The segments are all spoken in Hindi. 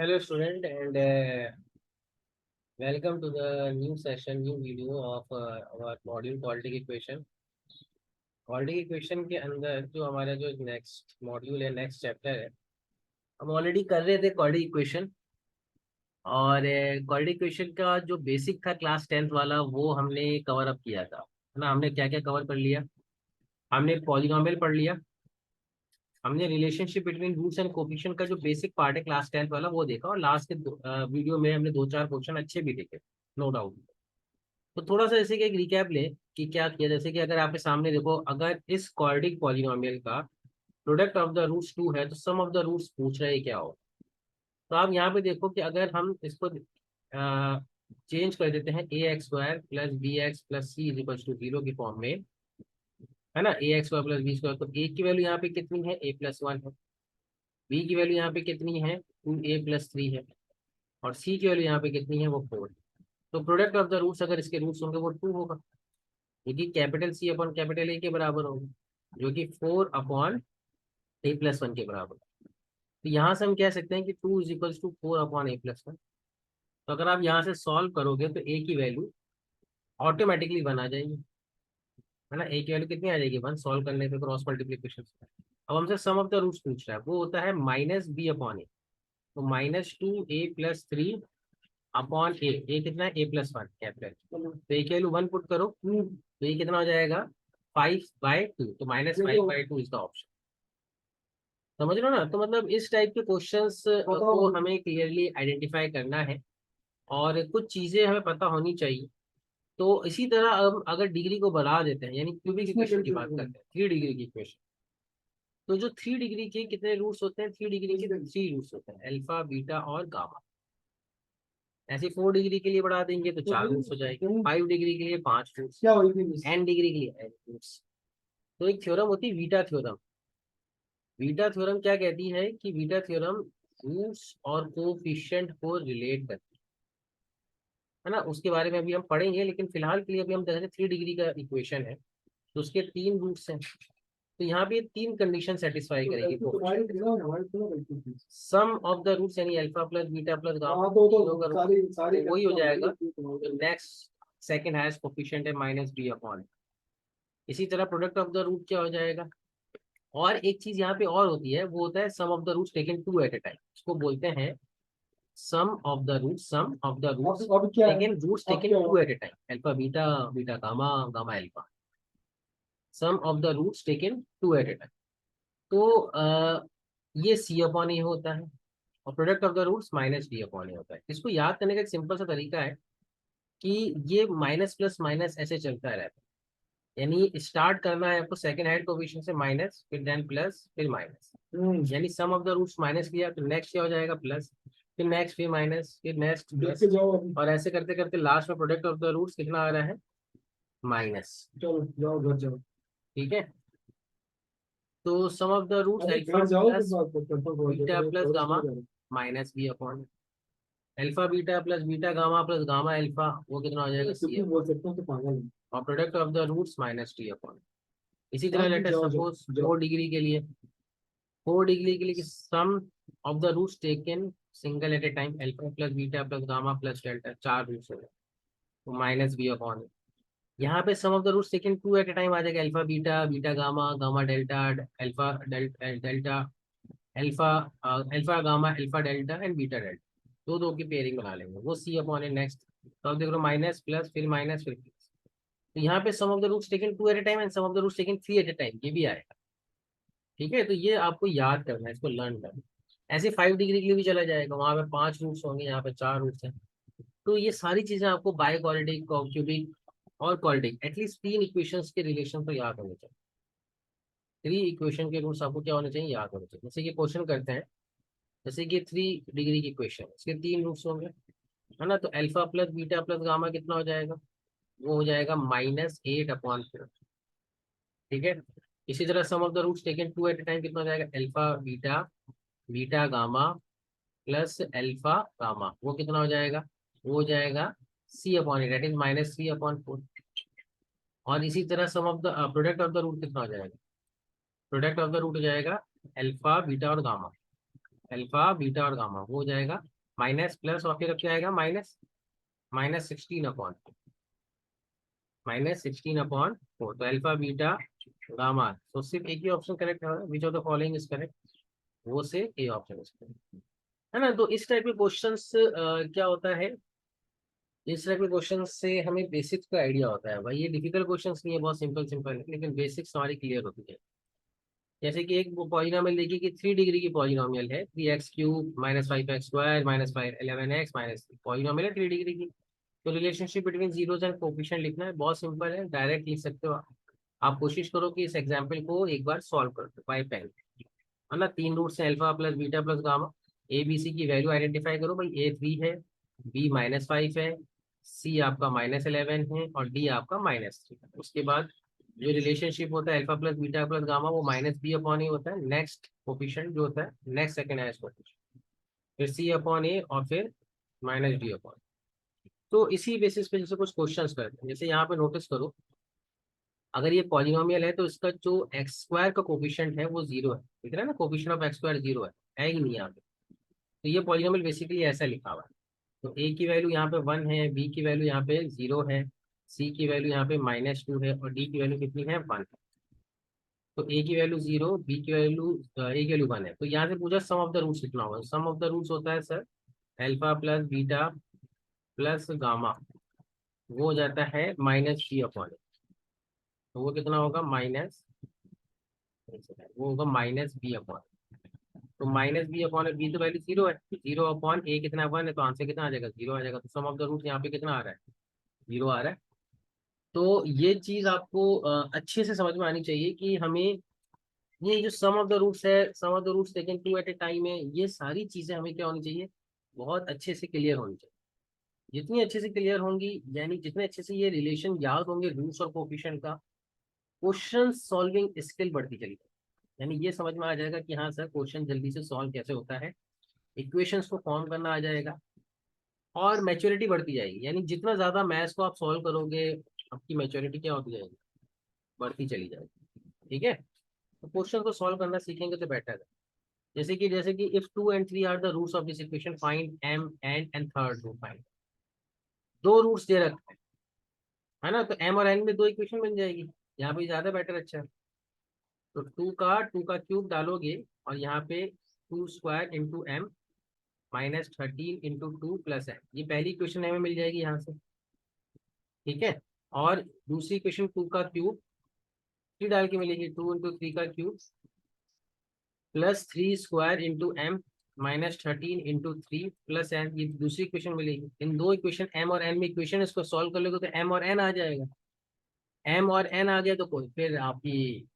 Hello student and welcome to the new session, new video of our module quality equation. Quality equation के अंदर जो हमारा जो नेक्स्ट मॉड्यूल है, नेक्स्ट चैप्टर है, हम ऑलरेडी कर रहे थे क्वालिटी इक्वेशन। और क्वालिटी इक्वेशन का जो बेसिक था क्लास 10th वाला वो हमने कवर अप किया था, है ना। हमने क्या क्या कवर कर लिया? हमने पॉलिनॉमियल पढ़ लिया, हमने relationship between roots and coefficient का जो बेसिक पार्ट है क्लास 10th वाला वो देखा, और लास्ट के वीडियो में हमने दो चार क्वेश्चन अच्छे भी देखे, नो डाउट। तो थोड़ा सा जैसे कि एक रिकैप ले कि क्या किया। जैसे कि अगर आपके सामने देखो, अगर इस क्वाड्रेटिक पॉलिनोमियल का प्रोडक्ट ऑफ द रूट्स 2 है तो सम ऑफ द रूट्स पूछ रहे हैं क्या हो। तो आप यहाँ पे देखो कि अगर हम इसको चेंज कर देते हैं a x square plus b x plus c is equal to 0 की फॉर्म में, है ना। A x square plus B square, तो ए की वैल्यू यहाँ पे कितनी है? A+1 है। बी की वैल्यू यहाँ पे कितनी है? 2A+3 है। और सी की वैल्यू यहाँ पे कितनी है? वो 4। तो प्रोडक्ट ऑफ द रूट्स, अगर इसके रूट्स होंगे वो 2 होगा, क्योंकि capital C upon capital A के बराबर होगा, जो कि 4/A+1 के बराबर। तो यहाँ से हम कह सकते हैं कि 2 = 4/A+1। तो अगर आप यहाँ से सॉल्व करोगे तो ए की वैल्यू ऑटोमेटिकली 1 आ जाएगी, है ना। ए की वैल्यू कितनी आ जाएगी? 1 सॉल्व करने पे क्रॉस मल्टीप्लीकेशन से। अब हमसे सम ऑफ द रूट्स पूछ रहा है, वो होता है -B/A। तो -2A+3 अपॉन ए कितना है? A+1 capital. तो ए की वैल्यू 1 पुट करो, तो ये कितना हो जाएगा? 5/2। तो -5/2 इज द ऑप्शन। समझ रहे हो ना। तो मतलब इस टाइप के क्वेश्चंस को हमें क्लियरली आइडेंटिफाई करना है, और कुछ चीजें हमें पता होनी चाहिए। तो इसी तरह हम अगर डिग्री को बढ़ा देते हैं, यानी क्यूबिक इक्वेशन की बात करते हैं, 3 डिग्री की इक्वेशन। तो जो 3 डिग्री के कितने रूट्स होते हैं? 3 डिग्री के 3 रूट्स होते हैं, अल्फा बीटा और गामा। ऐसे 4 डिग्री के लिए बढ़ा देंगे तो 4 रूट्स हो जाएंगे, 5 डिग्री के लिए 5 रूट्स, N डिग्री के लिए N रूट्स। तो एक थ्योरम होती है बीटा थ्योरम। बीटा थ्योरम क्या कहती है कि बीटा थ्योरम रूट्स और कोफिशिएंट को रिलेट करती है ना। उसके बारे में अभी हम पढ़ेंगे, लेकिन फिलहाल के लिए अभी हम देख रहे हैं 3 डिग्री का इक्वेशन है, तो उसके 3 रूट्स हैं। तो यहाँ पे 3 कंडीशन सेटिस्फाई करेगी। सम ऑफ द रूट्स यानी alpha plus beta plus gamma, वही हो जाएगा। नेक्स्ट सेकंड हाईएस्ट कोफिशिएंट है -B/। इसी तरह प्रोडक्ट ऑफ द रूट क्या हो जाएगा? और एक चीज यहाँ पे और होती है, वो होता है sum of the roots taken two at a time. इसको बोलते हैं sum of the roots taken two at a time, alpha beta beta gamma gamma alpha. Sum of the roots taken two at a time. तो ये C/A होता है, और product of the roots -D/A होता है। इसको याद करने का एक सिंपल सा तरीका है कि ये माइनस प्लस माइनस ऐसे चलता रहता है। यानी स्टार्ट करना है आपको सेकंड हाइट कोफिशिएंट से माइनस, फिर देन प्लस, फिर माइनस। यानी सम ऑफ द रूट्स माइनस किया तो नेक्स्ट क्या हो जाएगा? प्लस, फिर नेक्स्ट, फिर माइनस, फिर नेक्स्ट प्लस, और ऐसे करते करते लास्ट में प्रोडक्ट ऑफ द रूट्स कितना आ रहा है? माइनस। चलो जाओ घर जाओ। ठीक है। तो sum of the roots alpha plus beta plus gamma -B/। Alpha beta plus beta gamma plus gamma alpha, वो कितना हो जाएगा? C बोल सकते हो तो पागल है। और product of the roots -D/। इसी तरह लेट अस सपोज 4 डिग्री के लिए, 4 डिग्री के लिए sum of the roots taken single at a time, alpha plus beta plus gamma plus delta, 4 roots हो गए, तो -B/। यहाँ पे sum of the roots taken 2 at a time आ जाएगा, alpha beta beta gamma gamma delta alpha delta alpha alpha gamma alpha delta and beta delta. दो दो की पेयरिंग बना लेंगे, वो C/A नेक्स्ट। तो अब देख लो माइनस प्लस फिर माइनस फिर प्लस। तो यहाँ पे sum of the roots taken 2 at a time and sum of the roots taken 3 at a time, ये भी आएगा। ठीक है। तो ये आपको याद करना है, इसको लर्न करना है। ऐसे 5 डिग्री के लिए भी चला जाएगा, वहां पे 5 रूट्स होंगे, यहाँ पे 4 रूट्स हैं। तो ये सारी चीजें आपको बाय क्वाड्रेटिक, क्यूबिक और क्वाड्रेटिक एटलीस्ट 3 इक्वेशंस के रिलेशन तो याद होने चाहिए। 3 इक्वेशन के रूट्स आपको क्या होने चाहिए? याद होने चाहिए। जैसे कि क्वेश्चन करते हैं, जैसे कि 3 डिग्री की इक्वेशन, इसके 3 रूट्स होंगे, है ना। तो alpha plus beta plus gamma कितना हो जाएगा? वो हो जाएगा -8/4। ठीक है। इसी तरह sum of the roots taken 2 at a time कितना हो जाएगा? Alpha beta beta gamma plus alpha gamma, वो कितना हो जाएगा? वो हो जाएगा C/A, दैट इज -3/4। और इसी तरह sum of the product of the root कितना हो जाएगा? प्रोडक्ट ऑफ द रूट हो जाएगा अल्फा बीटा और गामा, अल्फा बीटा और गामा वो हो जाएगा माइनस प्लस और फिर अब क्या आएगा माइनस -16/4 तो अल्फा बीटा गामा। तो सिर्फ एक ही ऑप्शन करेक्ट है, which of the following is correct, वो से ए ऑप्शन इज करेक्ट, है ना। तो इस टाइप के क्वेश्चंस क्या होता है, इस तरह के क्वेश्चन से हमें बेसिक्स का आइडिया होता है भाई। ये डिफिकल्ट क्वेश्चंस नहीं है, बहुत सिंपल सिंपल है, लेकिन बेसिक्स हमारी क्लियर होती है। जैसे कि एक पॉलिनोमियल देखिए कि 3 डिग्री की पॉलिनोमियल है, 3x³ -5x² -11x पॉलिनोमियल है 3 डिग्री की। तो relationship between zeros and coefficient लिखना है, बहुत सिंपल है, डायरेक्ट लिख सकते हो आप कोशिश करो कि इस एग्जाम्पल को एक बार सॉल्व कर दो बाय पेन, है ना। 3 रूट्स हैं alpha plus beta plus gamma. A B C की वैल्यू आइडेंटिफाई करो भाई, A 3 है, बी -5 है, सी आपका -11 है और डी आपका -3 है। उसके बाद जो रिलेशनशिप होता है alpha plus beta plus gamma वो -B/A होता है, नेक्स्ट कोफिशिएंट जो होता है नेक्स्ट सेकंड हाईएस्ट कोफिशिएंट, फिर C/A और फिर -D/। तो इसी बेसिस पे जैसे कुछ क्वेश्चंस करते हैं, जैसे यहाँ पे नोटिस करो, अगर ये पॉलिनोमियल है तो इसका जो x² का कोफिशिएंट है वो 0 है, दिख रहा है ना, कोफिशिएंट ऑफ x² 0 है ही नहीं यहाँ पे। तो ये पॉलिनोमियल बेसिकली ऐसा लिखा हुआ है। तो a की वैल्यू यहाँ पे 1 है, b की वैल्यू यहाँ पे 0 है, c की वैल्यू यहाँ पे -2 है और d की वैल्यू कितनी है 1 है। तो a की वैल्यू 0, b की वैल्यू a की वैल्यु 1 है। तो यहाँ से पूछा सम ऑफ द रूट्स लिखना होगा। सम ऑफ द रूट्स होता है sir alpha plus beta plus gamma, वो हो जाता है -B/A। तो वो कितना होगा माइनस, वो होगा -B/। तो -B/B तो वैल्यू 0 है, 0/A कितना 1 है, तो आंसर कितना आ जाएगा 0 आ जाएगा। तो सम ऑफ द रूट यहाँ पे कितना आ रहा है 0 आ रहा है। तो ये चीज आपको अच्छे से समझ में आनी चाहिए कि हमें ये जो सम ऑफ द रूट्स है, sum of the roots taken 2 at a time है, ये सारी चीजें हमें क्या होनी चाहिए, बहुत अच्छे से क्लियर होनी चाहिए। जितनी अच्छे से क्लियर होंगी, यानी जितने अच्छे से ये रिलेशन याद होंगे रूट्स और कोफिशिएंट का, क्वेश्चन सॉल्विंग स्किल बढ़ती चली जाएगी। यानी ये समझ में आ जाएगा कि हाँ सर क्वेश्चन जल्दी से सॉल्व कैसे होता है, इक्वेशंस को फॉर्म करना आ जाएगा और मैच्योरिटी बढ़ती जाएगी। यानी जितना ज्यादा मैथ्स को आप सॉल्व करोगे, आपकी मैच्योरिटी क्या होती जाएगी, बढ़ती चली जाएगी। ठीक है, तो क्वेश्चन को सॉल्व करना सीखेंगे तो बेटर है। जैसे कि if 2 and 3 are the roots of this equation find m and third root find. दो रूट्स दे रखे हैं, है ना, तो m और n में दो इक्वेशन बन जाएगी। यहाँ पे ज्यादा बेटर अच्छा है। तो टू का क्यूब डालोगे और यहाँ पे 2² × m -13 × 2 + n, ये पहली इक्वेशन हमें मिल जाएगी यहाँ से। ठीक है, और दूसरी इक्वेशन 2 का क्यूब 3 डाल के मिलेगी, 2 × 3 का क्यूब +3² × m -13 × 3 + n, ये दूसरी इक्वेशन मिलेगी। इन दो इक्वेशन m और n में इक्वेशन इसको सॉल्व कर लोगे तो m और n आ जाएगा। m और n आ गया तो कोई फिर आपकी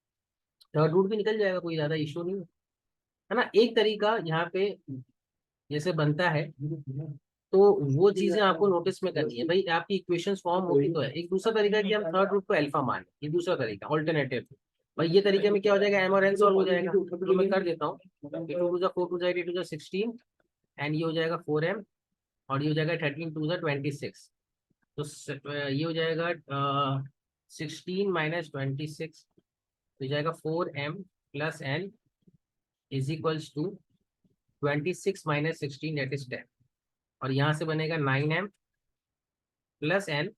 थर्ड रूट भी निकल जाएगा, कोई ज्यादा इशू नहीं है ना। एक तरीका यहाँ पे जैसे बनता है, तो वो चीजें आपको नोटिस में करनी है भाई। आपकी इक्वेशंस फॉर्म होती तो है। एक दूसरा तरीका है कि हम थर्ड रूट को अल्फा मान लें, ये दूसरा तरीका ऑल्टरनेटिव। भाई ये तरीके में क्या हो जाएगा, m और n सॉल्व हो जाएगा। तो मैं कर देता हूँ, 2 × 4 = 8 × 16 एंड ये हो जाएगा 4m और ये हो जाएगा 13 × 2 = 26। तो ये हो जाएगा 16 - 26, तो जाएगा 4m + n = 26 - 16 दैट इज 10। और यहाँ से बनेगा 9m + n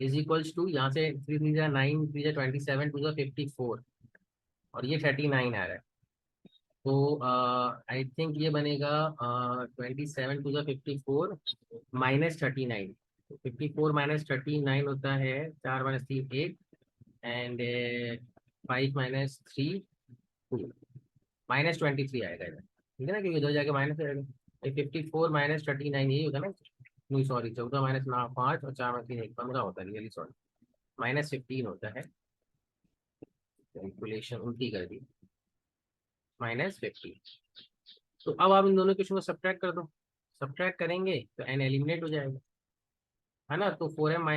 = यहाँ से 3 3 जा 9 3 जा 27 2 जा 54 और ये 39 आ रहा है। तो आई थिंक ये बनेगा 27 2 जा 54 -39। 54 -39 होता है 4 - 3 8 एंड 5 - 3 2 -23 आएगा इधर। ठीक है ना, क्योंकि 2 जाके माइनस आएगा। 54 -39 यही होगा ना, नहीं सॉरी 14 - 9 5 और 4 - 3 1 15 होता है, रियली सॉरी, -15 होता है। कैलकुलेशन उल्टी कर दी, -15। तो अब आप इन दोनों क्वेश्चन को सब्ट्रैक्ट कर दो। सब्ट्रैक्ट करेंगे तो n एलिमिनेट हो जाएगा, है ना। तो 4m -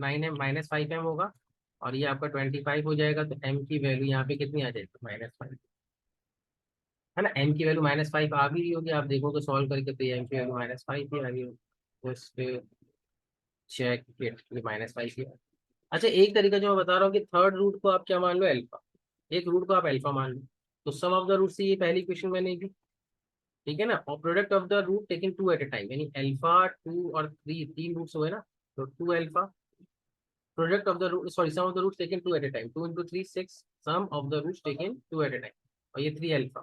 9m -5m होगा और ये आपका 25 हो जाएगा। तो m की वैल्यू यहाँ पे कितनी आ जाएगी -5, है ना। m की वैल्यू -5 आ भी रही होगी, आप देखोगे सॉल्व करके तो ये m की वैल्यू -5 ही आ रही होगी। जस्ट चेक इट, ये -5 ही। अच्छा, एक तरीका जो मैं बता रहा हूँ कि थर्ड रूट को आप क्या मान लो अल्फा, एक रूट को आप अल्फा मान लो, तो सम ऑफ द रूट से ये पहली इक्वेशन बनेगी। ठीक है ना, और product of the root taken two at a time, यानी अल्फा टू और थ्री, तीन रूट्स हुए ना, तो two alpha, product of the root, sorry sum of the roots taken two at a time, two into three six, sum of the roots taken two at a time, और ये थ्री अल्फा,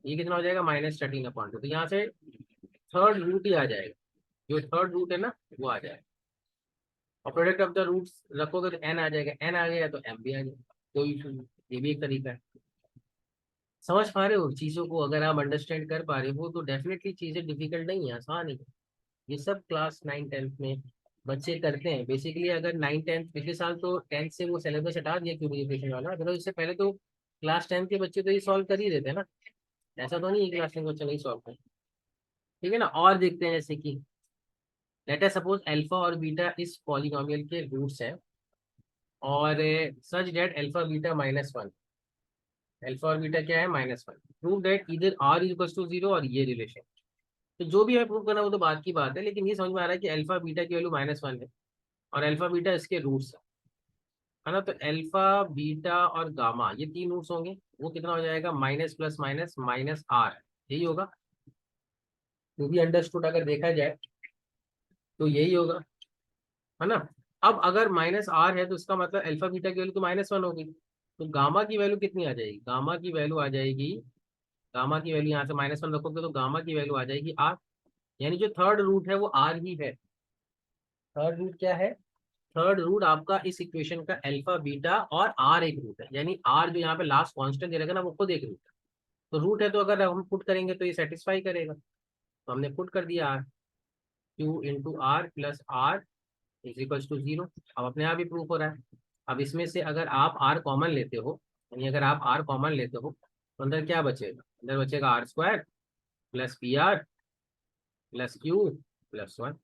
ये कितना हो जाएगा -13/2, तो यहाँ से थर्ड रूट ही आ जाएगा, जो थर्ड रूट है ना वो आ जाएगा, और प्रोडक्ट ऑफ द रूट्स रखोगे तो एन आ जाएगा, एन आ गया तो एम भी आ जाएगा, कोई इशू नहीं, ये भी एक तरीका है। समझ पा रहे हो चीज़ों को, अगर आप अंडरस्टैंड कर पा रहे हो तो डेफिनेटली चीज़ें डिफिकल्ट नहीं है, आसान है। ये सब क्लास 9 10 में बच्चे करते हैं बेसिकली। अगर 9 10 पिछले साल तो 10th से वो सिलेबस हटा दिया क्यूबिफिकेशन वाला, अगर इससे पहले तो क्लास 10 के बच्चे तो ये सॉल्व कर ही देते हैं ना, ऐसा तो नहीं है क्लास 10 के बच्चे नहीं सॉल्व कर। ठीक है ना, और देखते हैं जैसे कि लेट अस सपोज अल्फा और बीटा इस पॉलिनोमियल के रूट्स हैं, और सच डेट अल्फा बीटा -1, अल्फा और बीटा क्या है -1, प्रूव दैट इधर आर इज इक्वल टू 0, और ये रिलेशन, तो जो भी है प्रूव करना वो तो बात की बात है, लेकिन ये समझ में आ रहा है कि अल्फा बीटा की वैल्यू -1 है, और अल्फा बीटा इसके रूट्स है ना, तो अल्फा बीटा और गामा ये तीन रूट्स होंगे, वो कितना हो जाएगा minus plus minus minus R, यही होगा, जो भी अंडरस्टूड अगर देखा जाए तो यही होगा, है ना। अब अगर -r है तो इसका मतलब अल्फा बीटा की वैल्यू तो -1 होगी, तो गामा की वैल्यू कितनी आ जाएगी, गामा की वैल्यू आ जाएगी, गामा की वैल्यू यहाँ से -1 रखोगे तो गामा की वैल्यू आ जाएगी आर, यानी जो थर्ड रूट है वो आर ही है। थर्ड रूट क्या है, थर्ड रूट आपका इस इक्वेशन का अल्फा बीटा और आर एक रूट है, यानी आर जो यहाँ पे लास्ट कांस्टेंट दे रहेगा ना वो खुद एक रूट है, तो रूट है तो अगर हम पुट करेंगे तो ये सेटिस्फाई करेगा, तो हमने पुट कर दिया R, Q into R plus R is equals to 0, अब अपने आप ही प्रूफ हो रहा है। अब इसमें से अगर आप आर कॉमन लेते हो, यानी अगर आप आर कॉमन लेते हो तो अंदर क्या बचेगा, अंदर बचेगा R square plus P R plus Q plus 1।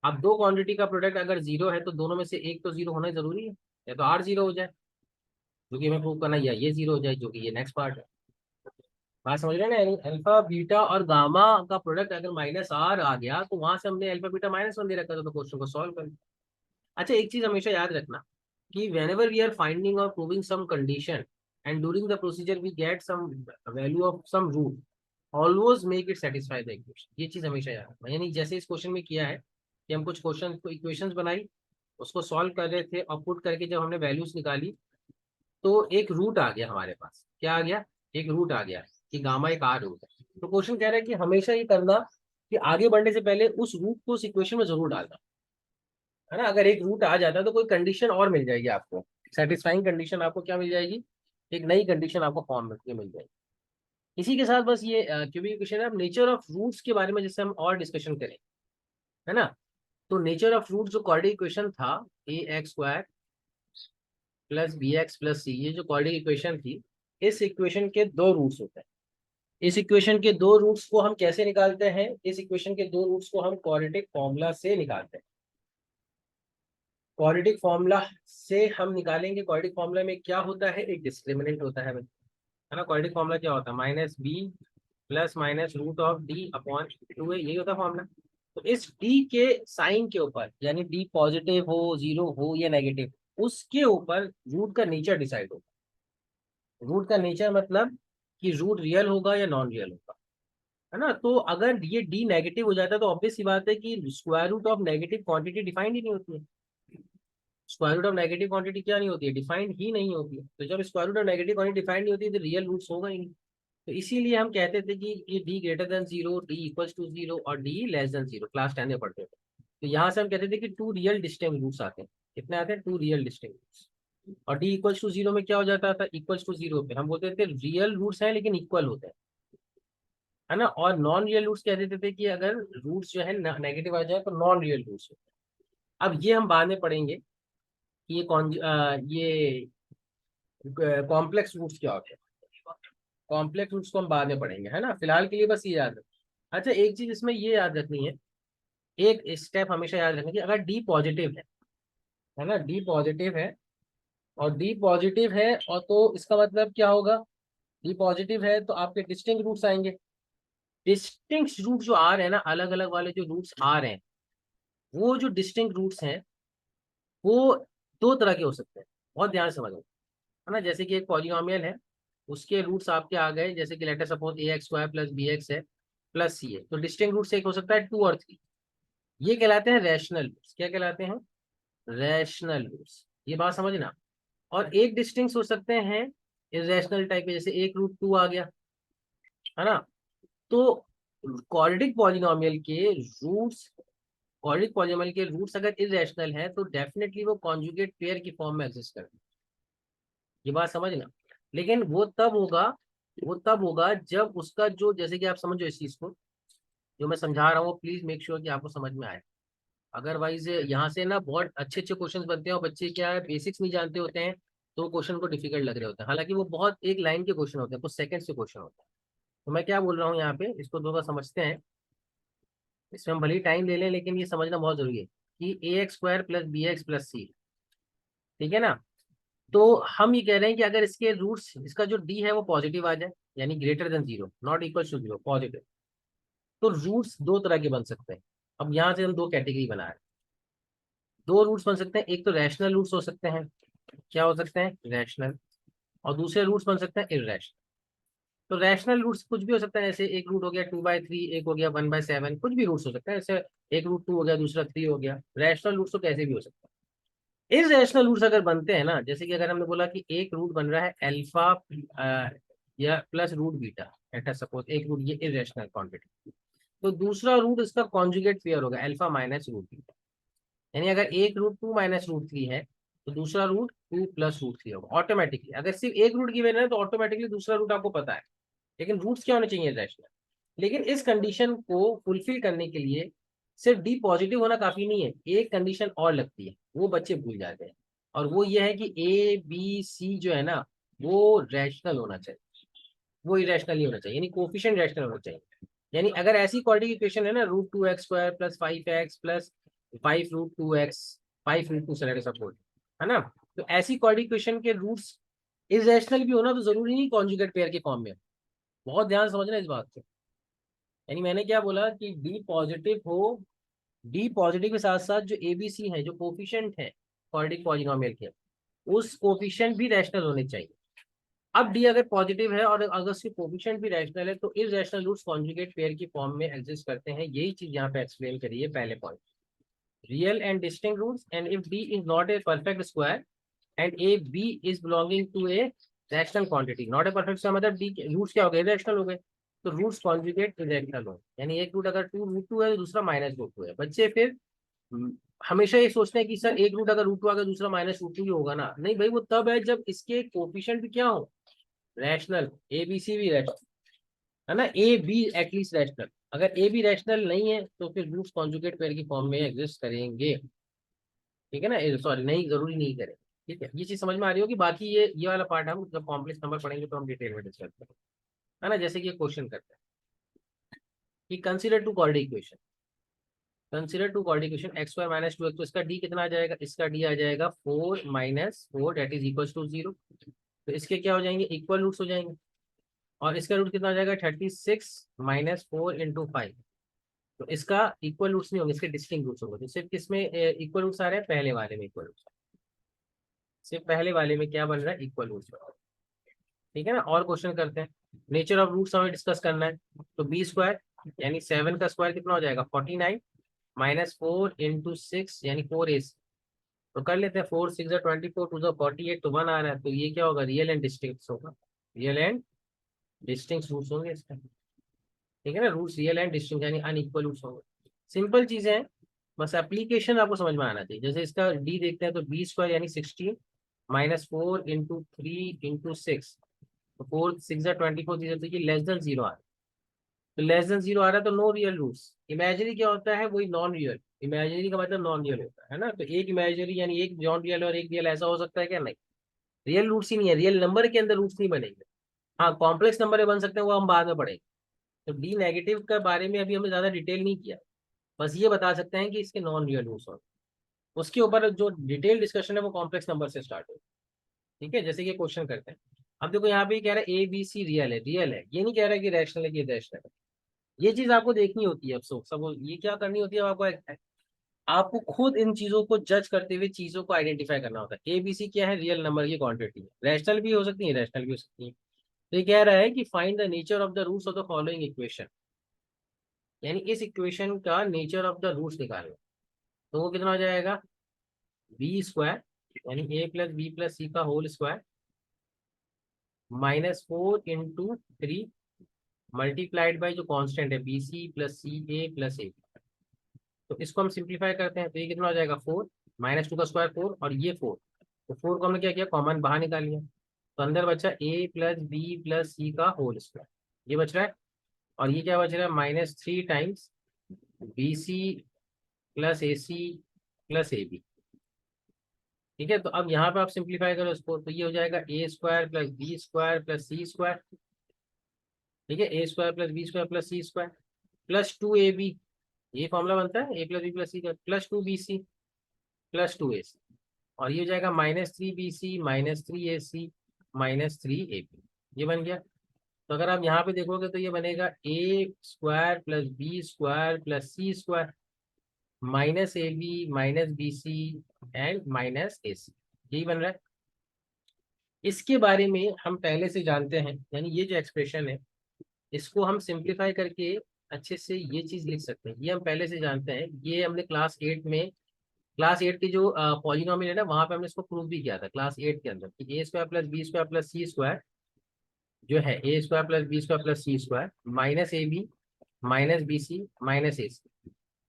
अब दो क्वांटिटी का प्रोडक्ट अगर 0 है तो दोनों में से एक तो 0 होना जरूरी है, या तो आर 0 हो जाए जो कि हमें प्रूव करना है, या ये 0 हो जाए जो कि ये नेक्स्ट पार्ट है। बात समझ रहे हैं ना, यानी अल्फा बीटा और गामा का प्रोडक्ट अगर -r आ गया तो वहां से हमने अल्फा बीटा -1 दे रखा था, तो क्वेश्चन को सॉल्व कर। अच्छा एक चीज हमेशा याद रखना कि whenever we are finding or proving some condition and during the procedure we get some value of some root, always make it satisfy the equation, ये चीज हमेशा याद रखना। यानी जैसे इस क्वेश्चन में किया है कि हम कुछ क्वेश्चन को इक्वेशंस बनाई, उसको सॉल्व कर रहे थे, और पुट करके जब हमने वैल्यूज निकाली तो एक रूट आ गया हमारे पास, क्या आ गया, एक रूट आ गया कि गामा एक आर रूट है, तो क्वेश्चन कह रहा है कि हमेशा ये करना कि आगे बढ़ने से पहले उस रूट को उस इक्वेशन में जरूर डालना, है ना। अगर एक रूट आ जाता है तो कोई कंडीशन और मिल जाएगी आपको, सेटिस्फाइंग कंडीशन आपको क्या मिल जाएगी, एक नई कंडीशन आपको फॉर्म में मिल जाएगी। इसी के साथ बस ये क्योंकि क्वेश्चन है, अब नेचर ऑफ रूट्स के बारे में जैसे हम और डिस्कशन करें, है ना। तो नेचर ऑफ रूट जो क्वाड्रेटिक इक्वेशन था, ax² plus bx plus c, ये जो क्वाड्रेटिक इक्वेशन थी, इस इक्वेशन के दो रूट्स होते हैं। इस इक्वेशन के दो रूट्स को हम कैसे निकालते हैं, इस इक्वेशन के दो रूट्स को हम क्वाड्रेटिक फॉर्मूला से निकालते हैं। क्वाड्रेटिक फॉर्मूला से हम निकालेंगे, क्वाड्रेटिक फॉर्मूला में क्या होता है, एक डिस्क्रिमिनेंट होता है ना। क्वाड्रेटिक फॉर्मूला क्या होता है, -b plus minus root of d upon 2 है, यही होता है फॉर्मूला। तो इस d के साइन के ऊपर, यानी d पॉजिटिव हो, 0 हो या नेगेटिव, उसके ऊपर रूट का नेचर डिसाइड होगा। रूट का नेचर मतलब कि रूट रियल होगा या नॉन रियल होगा, है ना। तो अगर ये d नेगेटिव हो जाता है तो ऑब्वियस सी बात है कि square root of negative quantity defined ही नहीं होती है। Square root of negative quantity क्या नहीं होती है, डिफाइंड ही नहीं होती है। तो जब square root of negative quantity defined नहीं होती है तो रियल रूट्स होगा ही नहीं। तो इसीलिए हम कहते थे कि ये d greater than 0, d equals to 0 और d लेस देन 0, क्लास 10 में पढ़ते थे। तो यहाँ से हम कहते थे कि टू रियल डिस्टिंक्ट रूट्स आते हैं। कितने आते हैं, टू रियल डिस्टिंक्ट रूट्स। और d इक्वल्स टू 0 में क्या हो जाता था, इक्वल्स टू 0 पे हम बोलते थे रियल रूट्स हैं लेकिन इक्वल होते हैं, है ना। और नॉन रियल रूट्स कह देते थे कि अगर रूट्स जो है नेगेटिव आ जाए तो नॉन रियल रूट्स होते हैं। अब ये हम बाद में पढ़ेंगे कि ये कॉम्प्लेक्स रूट्स क्या होते हैं। कॉम्प्लेक्स रूट्स को हम बाद में पढ़ेंगे, है ना। फिलहाल के लिए बस ये याद रखें। अच्छा एक चीज इसमें ये याद रखनी है, एक स्टेप हमेशा याद रखना कि अगर डी पॉजिटिव है ना, डी पॉजिटिव है, और डी पॉजिटिव है, और तो इसका मतलब क्या होगा, डी पॉजिटिव है तो आपके डिस्टिंक्ट रूट्स आएंगे। डिस्टिंक्ट रूट जो आ रहे हैं ना, अलग अलग वाले जो रूट्स आ रहे हैं, वो जो डिस्टिंक्ट रूट्स हैं वो दो तरह के हो सकते हैं, बहुत ध्यान से समझो, है ना। जैसे कि एक पॉलिनोमियल है, उसके रूट्स आपके आ गए, जैसे कि later suppose ax² plus bx है, प्लस सी है, तो डिस्टिंक्ट रूट से एक हो सकता है 2 और 3। ये कहलाते हैं रैशनल रूट्स। क्या कहलाते हैं? Rational roots. ये बात समझना। और एक डिस्टिंक्ट हो सकते हैं इरेशनल टाइप के, जैसे एक रूट 2 आ गया, है ना। तो क्वाड्रेटिक पॉलिनोमियल के रूट्स, क्वाड्रेटिक पॉलिनोमियल के रूट्स अगर इरेशनल है तो डेफिनेटली वो कॉन्जुगेट पेयर की फॉर्म में एग्जिस्ट करते हैं। ये बात समझना। लेकिन वो तब होगा जब उसका जो, जैसे कि आप समझो इस चीज को, जो मैं समझा रहा हूँ प्लीज मेक श्योर कि आपको समझ में आए। अदरवाइज यहाँ से ना बहुत अच्छे अच्छे क्वेश्चंस बनते हैं और बच्चे क्या है बेसिक्स नहीं जानते होते हैं, तो क्वेश्चन को डिफिकल्ट लग रहे होते हैं, हालांकि वो बहुत एक लाइन के क्वेश्चन होते हैं, कुछ सेकंड्स के क्वेश्चन होते हैं। तो मैं क्या बोल रहा हूँ यहाँ पे, इसको थोड़ा समझते हैं। इसमें हम भले ही टाइम ले लें, लेकिन ये समझना बहुत जरूरी है कि a x square plus b x plus c, ठीक है ना। तो हम ये कह रहे हैं कि अगर इसके रूट्स, इसका जो डी है वो पॉजिटिव आ जाए, यानी greater than zero, not equal to zero, positive, तो रूट्स दो तरह के बन सकते हैं। अब यहाँ से हम दो कैटेगरी बना रहे हैं। दो रूट्स बन सकते हैं, एक तो रैशनल रूट्स हो सकते हैं। क्या हो सकते हैं? रैशनल। और दूसरे रूट्स बन सकते हैं इररेशनल। तो रैशनल रूट्स कुछ भी हो सकता है, जैसे एक रूट हो गया 2/3, एक हो गया 1/7, कुछ भी रूट्स हो सकता है, जैसे एक रूट 2 हो गया, दूसरा 3 हो गया। रैशनल रूट्स तो कैसे भी हो सकता है। इररेशनल रूट्स अगर बनते हैं ना, जैसे कि अगर हमने बोला कि एक रूट बन रहा है अल्फा या प्लस रूट बीटा, ऐसा सपोज एक रूट, ये इररेशनल क्वांटिटी, तो दूसरा रूट इसका कॉन्जुगेट पेयर होगा अल्फा माइनस रूट बीटा। यानी अगर एक रूट 2 - रूट 3 है, तो दूसरा रूट 2 + रूट 3 होगा ऑटोमेटिकली। अगर सिर्फ एक रूट गिवन है तो ऑटोमेटिकली दूसरा रूट आपको पता है, लेकिन रूट्स क्या होने चाहिए? रैशनल। लेकिन इस कंडीशन को फुलफिल करने के लिए सिर्फ डी पॉजिटिव होना काफी नहीं है, एक कंडीशन और लगती है, वो बच्चे भूल जाते हैं। और वो ये है कि ए बी सी जो है ना, वो रैशनल होना चाहिए, वो इरेशनल नहीं होना चाहिए, यानी कोफिशिएंट रैशनल होना चाहिए। यानी अगर ऐसी क्वाड्रेटिक इक्वेशन है ना, root 2x² plus 5x plus 5√2x, 5√2 से लेकर सपोज, है ना, तो ऐसी क्वाड्रेटिक इक्वेशन के रूट्स इरेशनल भी होना तो जरूरी नहीं कॉन्जुगेट पेयर के फॉर्म में। बहुत ध्यान से समझना इस बात को। यानी मैंने क्या बोला कि डी पॉजिटिव हो, डी पॉजिटिव के साथ साथ जो एबीसी है, जो कोफिशिएंट है क्वाड्रेटिक पॉलिनोमियल के, उस कोफिशिएंट भी रैशनल होने चाहिए। अब डी अगर पॉजिटिव है और अगर उसकी कोफिशिएंट भी रैशनल है, तो इररेशनल रूट्स कॉन्जुगेट पेयर की फॉर्म में एग्जिस्ट करते हैं। यही चीज यहाँ पे एक्सप्लेन करी है पहले point. Real and distinct roots, and if D is not a perfect square and A B is belonging to a rational quantity. Not a perfect square मतलब डी के रूट्स क्या हो गए? रैशनल हो गए, तो रूट्स कॉन्जुगेट इरेशनल हो। यानी एक रूट अगर 2√2 है तो दूसरा -√2 है। बच्चे फिर हमेशा ये सोचते हैं कि सर एक रूट अगर √2 आ गया, दूसरा -√2 ही होगा ना। नहीं भाई, वो तब है जब इसके कोफिशिएंट भी क्या हो? रैशनल। ए बी सी भी रैशनल, है ना, ए बी एटलीस्ट रैशनल। अगर ए बी रैशनल नहीं है तो फिर रूट्स कॉन्जुगेट पेयर की फॉर्म में एग्जिस्ट करेंगे, ठीक है ना। सॉरी, नहीं, जरूरी नहीं करेंगे। ठीक है, ये चीज समझ में आ रही होगी। बाकी ये वाला पार्ट हम जब कॉम्प्लेक्स नंबर पढ़ेंगे तो हम डिटेल में डिस्कस करेंगे, है ना। जैसे कि क्वेश्चन करते हैं कि consider to quadratic equation, consider to quadratic equation x² - 2x, तो इसका डी कितना आ जाएगा? इसका डी आ जाएगा 4 - 4 दैट इज इक्वल टू 0। तो इसके क्या हो जाएंगे? इक्वल रूट्स हो जाएंगे। और इसका रूट कितना आ जाएगा? 36 - 4 × 5। तो इसका इक्वल रूट्स नहीं होंगे, इसके डिस्टिंक्ट रूट्स होंगे। तो सिर्फ किसमें इक्वल रूट्स आ रहे हैं? पहले वाले में इक्वल रूट्स। सिर्फ पहले वाले में क्या बन रहा है? Equal roots. ठीक है ना। और क्वेश्चन करते हैं। नेचर ऑफ रूट्स हमें डिस्कस करना है। तो b² यानी 7 का स्क्वायर कितना हो जाएगा? 49 -4 × 6 यानी 4ac। तो कर लेते हैं, 4 × 6 = 24, 2 × 48, तो 1 आ रहा है। तो ये क्या होगा? रियल एंड डिस्टिंक्ट होगा, रियल एंड डिस्टिंक्ट रूट्स होंगे इसका। ठीक है ना, रूट्स रियल एंड डिस्टिंक्ट यानी अनइक्वल रूट्स होंगे। सिंपल चीजें हैं, बस एप्लीकेशन आपको समझ में आना चाहिए। जैसे इसका डी देखते हैं, तो b² यानी 16 -4 × 3 × 6, तो 4 × 6 = 24, तो ये लेस देन 0 आ रहा है। तो लेस देन 0 आ रहा है तो नो रियल रूट्स। इमेजिनरी क्या होता है? वही नॉन रियल। इमेजिनरी का मतलब नॉन रियल होता है ना। तो एक इमेजिनरी यानी एक नॉन रियल और एक रियल, ऐसा हो सकता है क्या? नहीं, रियल रूट्स ही नहीं है, रियल नंबर के अंदर रूट्स नहीं बनेंगे। हाँ, कॉम्प्लेक्स नंबर बन सकते हैं, वो हम बाद में पढ़ेंगे। तो डी नेगेटिव के बारे में अभी हमने ज्यादा डिटेल नहीं किया, बस ये बता सकते हैं कि इसके नॉन रियल रूट्स हों। उसके ऊपर जो डिटेल डिस्कशन है वो कॉम्प्लेक्स नंबर से स्टार्ट हो। ठीक है, जैसे कि क्वेश्चन करते हैं। अब देखो यहाँ पे कह रहा है ए बी सी रियल है, रियल है, ये नहीं कह रहा है कि रैशनल है कि रैशनल है। ये चीज आपको देखनी होती है। अफसोस सब ये क्या करनी होती है आपको, आपको खुद इन चीजों को जज करते हुए चीजों को आइडेंटिफाई करना होता है। ए बी सी क्या है? रियल नंबर की क्वांटिटी है, रैशनल भी हो सकती है, रैशनल भी हो सकती है। तो ये कह रहा है कि find the nature of the roots of the following equation. यानी इस इक्वेशन का नेचर ऑफ द रूट्स निकालना। तो वो कितना हो जाएगा, बी स्क्वायर यानी ए प्लस बी प्लस सी का होल स्क्वायर -4 × 3 मल्टीप्लाइड बाई जो कांस्टेंट है बी सी प्लस सी ए प्लस ए। तो इसको हम सिंप्लीफाई करते हैं तो ये कितना हो जाएगा 4, -2 का स्क्वायर 4 और ये 4। तो 4 को हमने क्या किया, कॉमन बाहर निकाल लिया। तो अंदर बचा ए प्लस बी प्लस सी का होल स्क्वायर, ये बच रहा है। और ये क्या बच रहा है, -3 times B C plus A C plus A B. ठीक है, तो अब यहाँ पे आप सिंप्लीफाई करो इसको, तो ये हो जाएगा a square plus B square plus c square. ठीक है, a square plus B square plus c square plus 2ab, ये फॉर्मूला बनता है a plus b plus c का, प्लस 2bc प्लस 2ac। और ये हो जाएगा -3bc -3ac -3ab, ये बन गया। तो अगर आप यहाँ पे देखोगे तो ये बनेगा a square plus B square plus c square -ab -bc and -ac, यही बन रहा है। इसके बारे में हम पहले से जानते हैं, यानी ये जो एक्सप्रेशन है इसको हम सिंप्लीफाई करके अच्छे से ये चीज लिख सकते हैं, ये हम पहले से जानते हैं। ये हमने क्लास 8 की जो पॉलिनोमियल है ना, वहां पे हमने इसको प्रूव भी किया था क्लास 8 के अंदर कि a square plus B square plus c square जो है a square plus B square plus c square -ab -bc -ac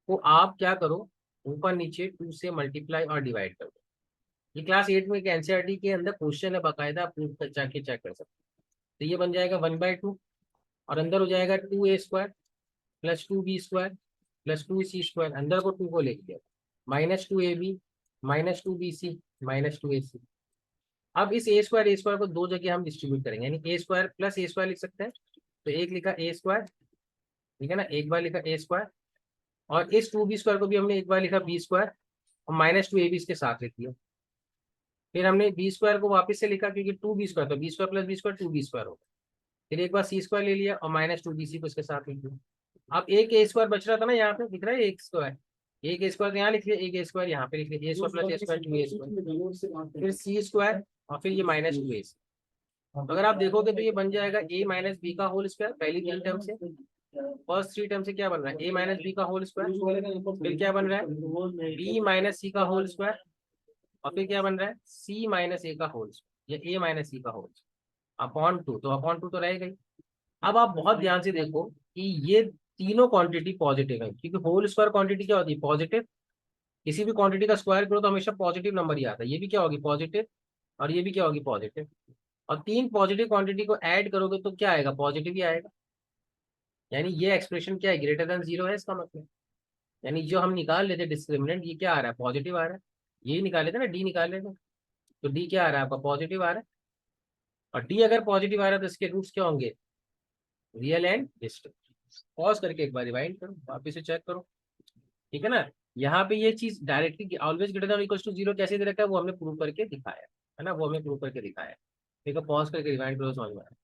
को आप क्या करो, ऊपर नीचे 2 से मल्टीप्लाई और डिवाइड करो। ये क्लास 8 में एक एनसीईआरटी के अंदर क्वेश्चन है, बाकायदा आप प्रूव कर जाके चेक कर सकते हैं। तो ये बन जाएगा 1/2 और अंदर हो जाएगा 2a square plus 2b square plus 2c square, अंदर को 2 को ले लिया, -2ab -2bc -2ac। अब इस ए स्क्वायर को दो जगह हम डिस्ट्रीब्यूट करेंगे, यानी ए स्क्वायर प्लस ए स्क्वायर लिख सकते हैं। तो एक लिखा ए स्क्वायर, ठीक है ना, एक बार लिखा ए स्क्वायर, और इस 2b स्क्वायर को भी हमने एक बार लिखा बी स्क्वायर और -2ab इसके साथ लिख दिया। फिर हमने बी स्क्वायर को वापस से लिखा क्योंकि 2b स्क्वायर, तो B square plus B square 2b square होगा। फिर एक बार सी स्क्वायर ले लिया और -2bc को इसके साथ लिख दिया। अब एक ए स्क्वायर बच रहा था ना, यहाँ पे दिख रहा है एक स्क्वायर, एक ए स्क्वायर यहाँ लिख लिया, एक ए स्क्वायर यहाँ पे लिख लिया, ए स्क्वायर प्लस ए स्क्वायर 2a स्क्वायर, फिर सी स्क्वायर और फिर ये -2ac। तो अगर आप देखोगे तो ये बन जाएगा a - b का होल स्क्वायर, पहली 3 टर्म से। फर्स्ट 3 टर्म से क्या बन रहा है, a - b का होल स्क्वायर, फिर क्या बन रहा है b - c का होल स्क्वायर, और फिर क्या बन रहा है c - a का होल स्क्वायर, या a - c का होल अपॉन 2, तो अपॉन 2 तो रहेगा ही। अब आप बहुत ध्यान से देखो कि ये तीनों क्वांटिटी पॉजिटिव है, क्योंकि होल स्क्वायर क्वांटिटी क्या होती है, पॉजिटिव। किसी भी क्वांटिटी का स्क्वायर करो तो हमेशा पॉजिटिव नंबर ही आता है, ये भी क्या होगी पॉजिटिव, और ये भी क्या होगी पॉजिटिव। और 3 पॉजिटिव क्वांटिटी को ऐड करोगे तो क्या आएगा, पॉजिटिव ही आएगा। यानी ये एक्सप्रेशन क्या है, ग्रेटर देन 0 है इसका मतलब। यानी जो हम निकाल लेते डिस्क्रिमिनेंट, ये क्या आ रहा है, पॉजिटिव आ रहा है। यही निकाल लेते ना, डी निकाल लेते, तो डी क्या आ रहा है आपका, पॉजिटिव आ रहा है। और डी अगर पॉजिटिव आ रहा है तो इसके रूट्स क्या होंगे, रियल एंड डिस्टिंक्ट। पॉज करके एक बार रिवाइंड करो, वापिस से चेक करो, ठीक है ना। यहाँ पे ये चीज directly always greater than equal to 0 कैसे दे रखा है, वो हमने प्रूव करके दिखाया है ना, वो हमने प्रूव करके दिखाया है। ठीक है, पॉज करके रिवाइंड करो, समझ में आया।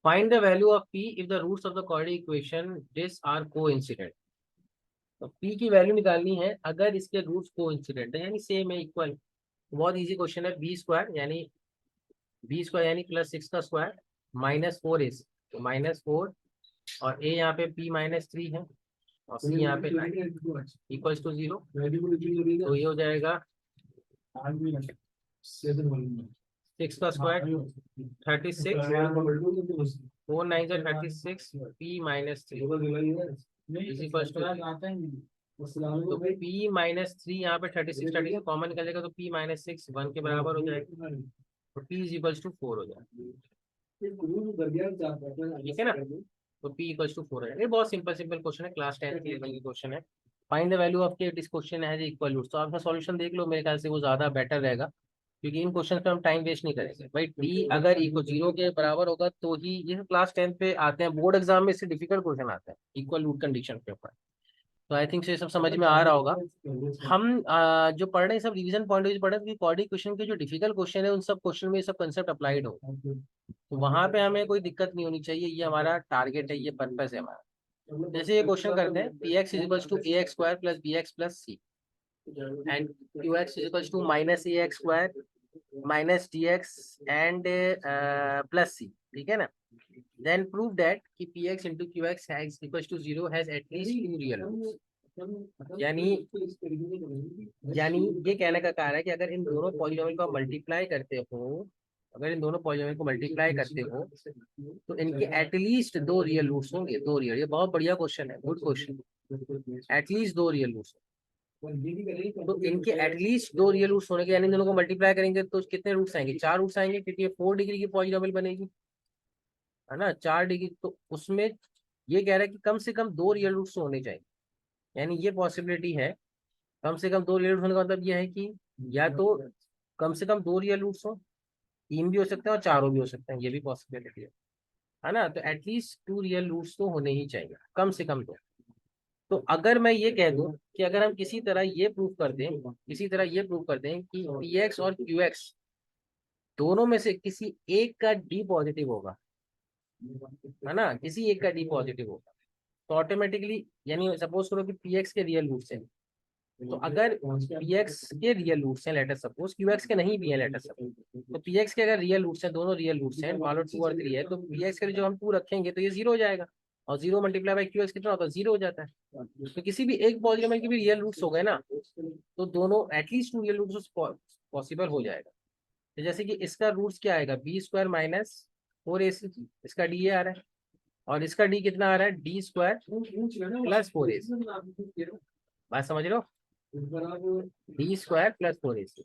Find the value of p if the roots of the quadratic equation this are coincident. तो p की वैल्यू निकालनी है अगर इसके रूट्स कोइंसिडेंट है, यानी सेम है, इक्वल। बहुत इजी क्वेश्चन है, बी स्क्वायर यानी +6 का स्क्वायर -4ac, तो -4, और a यहाँ पे p-3 है और c यहाँ पे 9 इक्वल्स टू 0। तो ये हो जाएगा 6 का स्क्वायर 36, 4 9 से 36, p-3 इज इक्वल्स टू, तो p-3 यहाँ पे 36 कॉमन निकलेगा तो p-6 1 के बराबर हो जाएगा, तो p इज इक्वल्स टू 4 हो जाएगा, ठीक है ना। तो p इक्वल्स टू 4 है। ये बहुत सिंपल क्वेश्चन है, क्लास 10 के लेवल की क्वेश्चन है। फाइंड द वैल्यू ऑफ के दिस क्वेश्चन है इक्वल रूट्स। तो आपका सॉल्यूशन देख लो, मेरे ख्याल से वो ज्यादा बेटर रहेगा, क्योंकि इन क्वेश्चन पे हम टाइम वेस्ट नहीं करेंगे भाई। डी अगर इक्वल 0 के बराबर होगा तो ही, ये क्लास 10 पे आते हैं, बोर्ड एग्जाम में इससे डिफिकल्ट क्वेश्चन आते हैं इक्वल रूट कंडीशन के ऊपर। तो आई थिंक ये सब समझ में आ रहा होगा। हम जो पढ़ रहे हैं सब रिवीजन पॉइंट ऑफ व्यू पढ़ रहे हैं, क्वाड्रेटिक क्वेश्चन के जो डिफिकल्ट क्वेश्चन है उन सब क्वेश्चन में ये सब कंसेप्ट अप्लाइड हो, तो वहां पे हमें कोई दिक्कत नहीं होनी चाहिए। ये हमारा टारगेट है, ये पर्पस है हमारा। जैसे ये क्वेश्चन करते हैं, p x is equals to a x square plus b x plus c and q x is equals to -a x square -dx and plus c, ठीक है ना। देन प्रूव दैट कि px into qx has equals to 0 has at least 2 real roots. यानी ये कहने का कारण है कि अगर इन दोनों पॉलिनोमियल को मल्टीप्लाई करते हो, अगर इन दोनों पॉलिनोमियल को मल्टीप्लाई करते हो तो इनके एटलीस्ट 2 रियल रूट्स होंगे, 2 रियल। ये बहुत बढ़िया क्वेश्चन है, good question. At least 2 real roots, तो इनके एटलीस्ट 2 रियल रूट्स होने के, यानी इन दोनों को मल्टीप्लाई करेंगे तो कितने रूट्स आएंगे? 4 रूट्स आएंगे, क्योंकि ये 4 डिग्री की पॉलिनोमियल बनेगी, है ना, 4 डिग्री। तो उसमें ये कह रहा है कि कम से कम 2 रियल रूट्स होने चाहिए, यानी ये पॉसिबिलिटी है। कम से कम 2 रियल रूट्स होने का मतलब ये है कि या तो कम से कम 2 रियल रूट्स हो, 3 भी हो सकते हैं और 4 भी हो सकते हैं, ये भी पॉसिबिलिटी है ना। तो एटलीस्ट 2 रियल रूट्स तो होने ही चाहिए, कम से कम 2। तो अगर मैं ये कह दूं कि अगर हम किसी तरह ये प्रूव कर दें, किसी तरह ये प्रूव कर दें कि px और qx दोनों में से किसी एक का डी पॉजिटिव होगा, है ना, किसी एक का डी पॉजिटिव होगा, तो ऑटोमेटिकली, यानी सपोज करो कि px के रियल रूट्स हैं, तो अगर px के रियल रूट्स हैं, लेटर सपोज qx के नहीं भी है, लेटर सपोज, तो px के अगर रियल रूट्स हैं, दोनों रियल रूट्स हैं, मान लो 2 और 3 है, तो px के लिए जो हम 2 रखेंगे तो ये 0 हो जाएगा, और 0 मल्टीप्लाई बाई qx कितना होता है? 0 हो जाता है। तो किसी भी एक पॉलिनोमियल के भी रियल रूट्स हो गए ना, तो दोनों एटलीस्ट 2 रियल रूट्स पॉसिबल हो जाएगा। तो जैसे कि इसका रूट्स क्या आएगा? बी स्क्वायर माइनस 4ac, इसका डी आ रहा है, और इसका डी कितना आ रहा है? D square plus 4ac। बात समझ लो, डी स्क्वायर प्लस 4ac।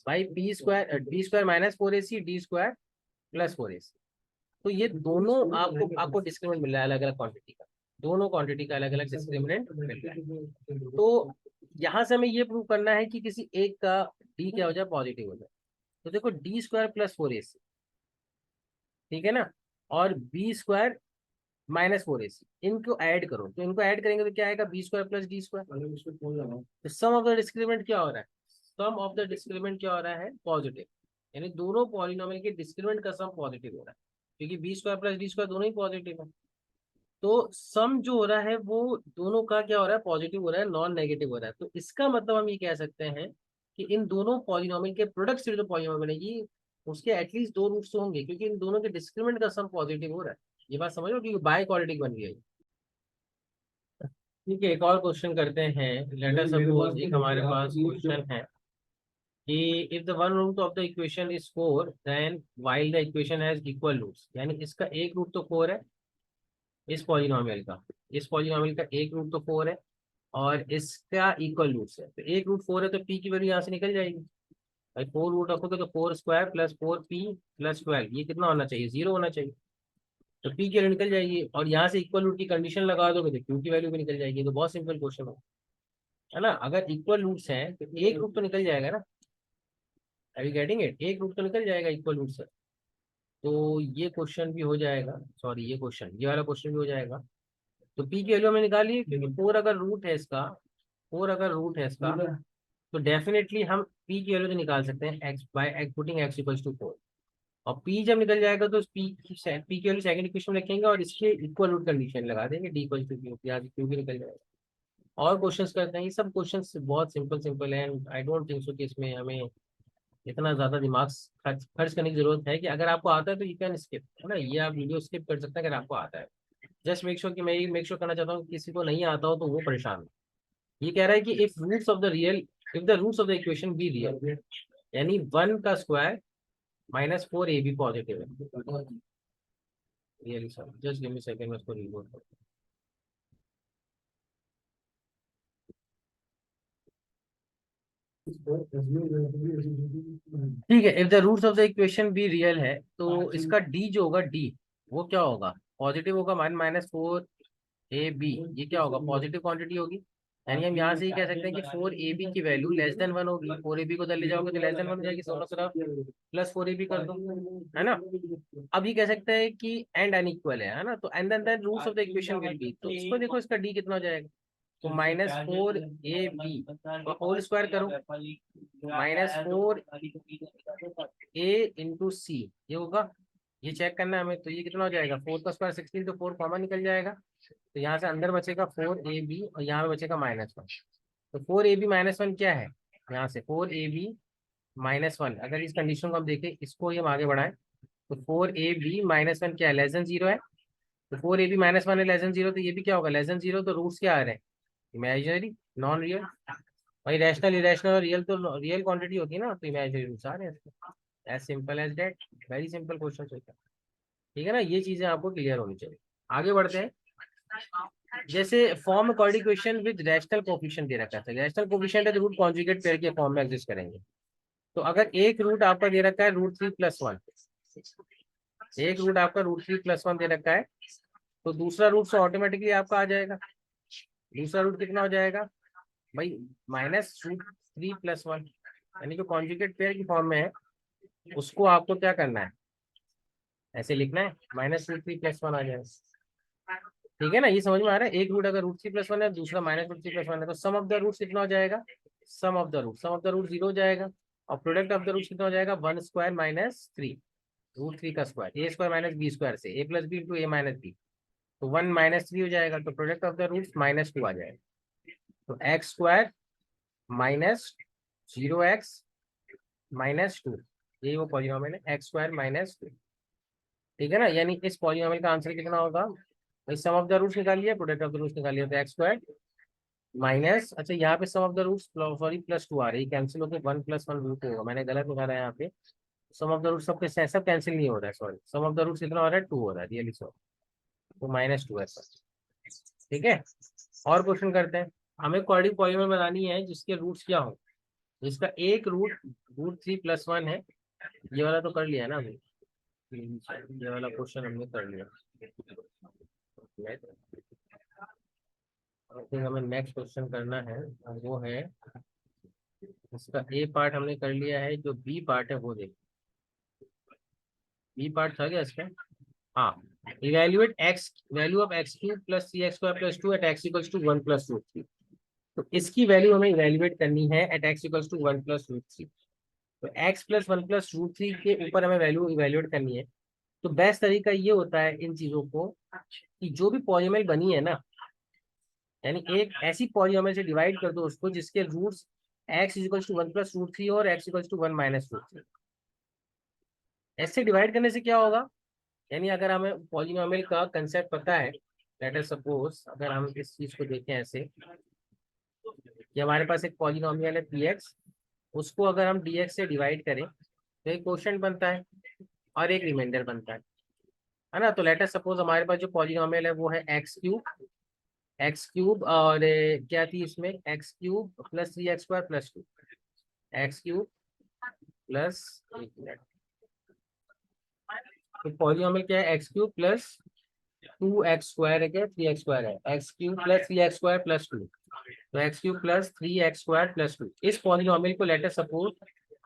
भाई B square minus 4ac, D square plus 4ac। तो ये दोनों आपको डिस्क्रिमिनेंट मिल रहा है, अलग अलग क्वांटिटी का, दोनों क्वांटिटी का अलग अलग डिस्क्रिमिनेंट मिल रहा है। तो यहाँ से हमें ये प्रूव करना है कि किसी एक का डी क्या हो जाए? पॉजिटिव हो जाए। तो देखो डी स्क्वायर प्लस 4ac, ठीक है ना, और बी स्क्वायर माइनस 4ac, इनको ऐड करो, तो इनको ऐड करेंगे तो क्या आएगा? B square plus D square. तो सम ऑफ द डिस्क्रिमिनेंट क्या हो रहा है? सम ऑफ द डिस्क्रिमिनेंट क्या हो रहा है? पॉजिटिव, यानी दोनों पॉलिनोमियल के डिस्क्रिमिनेंट का सम पॉजिटिव हो रहा है, क्योंकि B square plus D square दोनों ही पॉजिटिव है। तो सम जो हो रहा है वो दोनों का क्या हो रहा है? पॉजिटिव हो रहा है, नॉन नेगेटिव हो रहा है। तो इसका मतलब हम ये कह सकते हैं कि इन दोनों पॉलिनोमियल के प्रोडक्ट से जो पॉलिनोमियल बनेगी उसके एटलीस्ट 2 रूट्स होंगे, क्योंकि इन दोनों के डिस्क्रिमिनेंट का सम पॉजिटिव हो रहा है। ये बात समझ लो, क्योंकि बाय क्वाड्रेटिक बन गई है। ठीक है, एक और क्वेश्चन करते हैं। लेट अस सपोज एक हमारे पास क्वेश्चन है कि if the one root of the equation is 4 then while the equation has equal roots, यानी इसका एक रूट तो 4 है, इस पॉलिनोमियल का, इस पॉलिनोमियल का एक रूट तो 4 है, और इसका इक्वल रूट्स है। तो एक रूट 4 है तो पी की वैल्यू यहाँ से निकल जाएगी। भाई 4 रूट रखोगे तो 4 स्क्वायर प्लस 4p प्लस 12, ये कितना होना चाहिए? 0 होना चाहिए। तो पी की वैल्यू निकल जाएगी, और यहाँ से इक्वल रूट की कंडीशन लगा दोगे तो क्यू की वैल्यू भी निकल जाएगी। तो बहुत सिंपल क्वेश्चन है ना। अगर इक्वल रूट्स हैं तो एक रूट तो निकल जाएगा ना, अभी गेटिंग इट, एक रूट तो निकल जाएगा इक्वल रूट से। तो ये क्वेश्चन भी हो जाएगा, सॉरी ये क्वेश्चन, ये वाला क्वेश्चन भी हो जाएगा। तो पी की वैल्यू हमें निकालिए, क्योंकि 4 अगर रूट है इसका, 4 अगर रूट है इसका, तो डेफिनेटली हम पी की वैल्यू तो निकाल सकते हैं X by putting X equals to 4। और पी जब निकल जाएगा तो पी की वैल्यू सेकंड इक्वेशन में रखेंगे और इसके इक्वल रूट कंडीशन लगा देंगे, डी इक्वल्स टू क्यू, यहाँ से क्यू भी निकल जाएगा। और क्वेश्चंस करते हैं, ये सब क्वेश्चंस बहुत सिंपल सिंपल है, and I don't think so कि इसमें हमें इतना ज्यादा दिमाग खर्च करने की जरूरत है। कि अगर आपको आता है तो यू कैन स्किप, है ना, ये आप वीडियो स्किप कर सकते हैं अगर आपको आता है। जस्ट मेक श्योर कि मैं ये मेक श्योर करना चाहता हूँ कि किसी को नहीं आता हो तो वो परेशान हो। ये कह रहा है कि if the roots of the equation be real, यानी 1 का स्क्वायर माइनस 4ab पॉजिटिव है। Really sir, just give me second, मैं इसको रीलोड करता हूँ। ठीक है, if the roots of the equation be real है तो इसका डी जो होगा, डी वो क्या होगा? पॉजिटिव होगा, माइनस 4ab, ये क्या होगा? पॉजिटिव क्वांटिटी होगी। यानी हम यहाँ से ही कह सकते हैं कि 4ab की वैल्यू लेस देन 1 होगी। 4ab को इधर ले जाओगे तो लेस देन 1 हो जाएगी, दोनों तरफ प्लस 4ab कर दो, है ना। अब ये कह सकते हैं कि एंड अनइक्वल है ना, तो and then roots of the equation will be, तो इसको देखो इसका डी कितना हो जाएगा? तो -4ab होल स्क्वायर करो, -4a into c, ये होगा, ये चेक करना है हमें। तो ये कितना हो जाएगा? 4 का स्क्वायर 16, तो 4 कॉमन निकल जाएगा, तो यहाँ से अंदर बचेगा 4ab और यहाँ पे बचेगा -1। तो 4ab -1 क्या है? यहाँ से 4ab -1। अगर इस कंडीशन को हम देखें, इसको ही हम आगे बढ़ाएं तो 4ab -1 क्या है, लेस देन 0 है। तो 4ab -1 है, लेस देन 0, तो ये भी क्या होगा, लेस देन 0। तो रूट्स क्या आ रहे हैं, इमेजिनरी, नॉन रियल। भाई रैशनल, इरेशनल और रियल तो रियल क्वांटिटी होती है ना, तो इमेजिनरी रूट्स आ रहे हैं। As simple as that, very simple question होता है। ठीक है ना, ये चीजें आपको क्लियर होनी चाहिए। आगे बढ़ते हैं। जैसे form cord equation with rational coefficient दे रखा है, रैशनल कोफिशिएंट है तो रूट कॉन्जुगेट पेयर के फॉर्म में एग्जिस्ट करेंगे। तो अगर एक रूट आपका दे रखा है √3+1, एक रूट आपका √3+1 दे रखा है, तो दूसरा रूट से ऑटोमेटिकली आपका आ जाएगा। दूसरा रूट कितना हो जाएगा भाई, -√3+1, यानी जो कॉन्जुगेट पेयर की फॉर्म में है उसको आपको क्या करना है, ऐसे लिखना है, -√3+1 आ जाएगा। ठीक है ना, ये समझ में आ रहा है। एक रूट अगर √3+1 है, दूसरा -√3+1 है, तो सम ऑफ द रूट कितना हो जाएगा, सम ऑफ द रूट 0 हो जाएगा। और प्रोडक्ट ऑफ द रूट कितना हो जाएगा, 1² -3, √3 का स्क्वायर, a² - b² से a+b × a-b, तो 1 -3 हो जाएगा। तो प्रोडक्ट ऑफ द रूट -2 आ जाएगा। तो x² - 0x -2, ये वो पॉलिनॉमियल है, x² -2। ठीक है ना, यानी इस पॉलिनॉमियल का आंसर कितना होगा भाई, सम ऑफ द रूट्स निकाल लिया, प्रोडक्ट ऑफ द रूट्स निकाल लिया, तो x² माइनस, अच्छा यहाँ पे sum of the roots sorry +2 आ रही है, कैंसिल होकर 1 + 1 रूट होगा, मैंने गलत निकाला है यहाँ पे। सम ऑफ द रूट सबके सब कैंसिल नहीं हो रहा है, sorry, sum of the roots कितना हो रहा है, 2 हो रहा है, रियली सॉरी, तो -2 है सर। ठीक है, और क्वेश्चन करते हैं। हमें क्वाड्रेटिक पॉलीनॉमियल बनानी है जिसके रूट्स क्या हो, जिसका एक रूट √3+1 है। ये वाला तो कर लिया है ना हमने, ये वाला क्वेश्चन हमने कर लिया। फिर हमें नेक्स्ट क्वेश्चन करना है, और वो है, इसका ए पार्ट हमने कर लिया है, जो बी पार्ट है वो देखो। बी पार्ट था क्या इसका, हाँ, evaluate X value of x³ + 3x² + 2 at x = 1 + √3। तो इसकी वैल्यू हमें इवेल्युएट करनी है एट x = 1 + √3। तो x + 1 + √3 के ऊपर हमें वैल्यू इवेल्युएट करनी है। तो बेस्ट तरीका ये होता है इन चीजों को, कि जो भी पॉलीनॉमियल बनी है ना, यानी एक ऐसी पॉलीनॉमियल से डिवाइड कर दो उसको जिसके रूट्स x = 1 + √3 और x = 1 - √3। ऐसे डिवाइड करने से क्या होगा, यानी अगर हमें पॉलीनॉमियल का कंसेप्ट पता है, लेट अस सपोज अगर हम इस चीज को देखें ऐसे, कि हमारे पास एक पॉलीनॉमियल है px, उसको अगर हम dx से डिवाइड करें तो एक क्वोशिएंट बनता है और एक रिमाइंडर बनता है ना। तो लेट अस सपोज हमारे पास जो पॉलीनॉमियल है वो है x³ और क्या थी इसमें, x³ + 3x² + 2, x³ प्लस, तो पॉलीनॉमियल क्या है, x³ + 2x² है क्या, 3x² है, x³ + 3x² + 2, तो x³ + 3x² + 2। इस पॉलीनॉमियल को लेट अस सपोज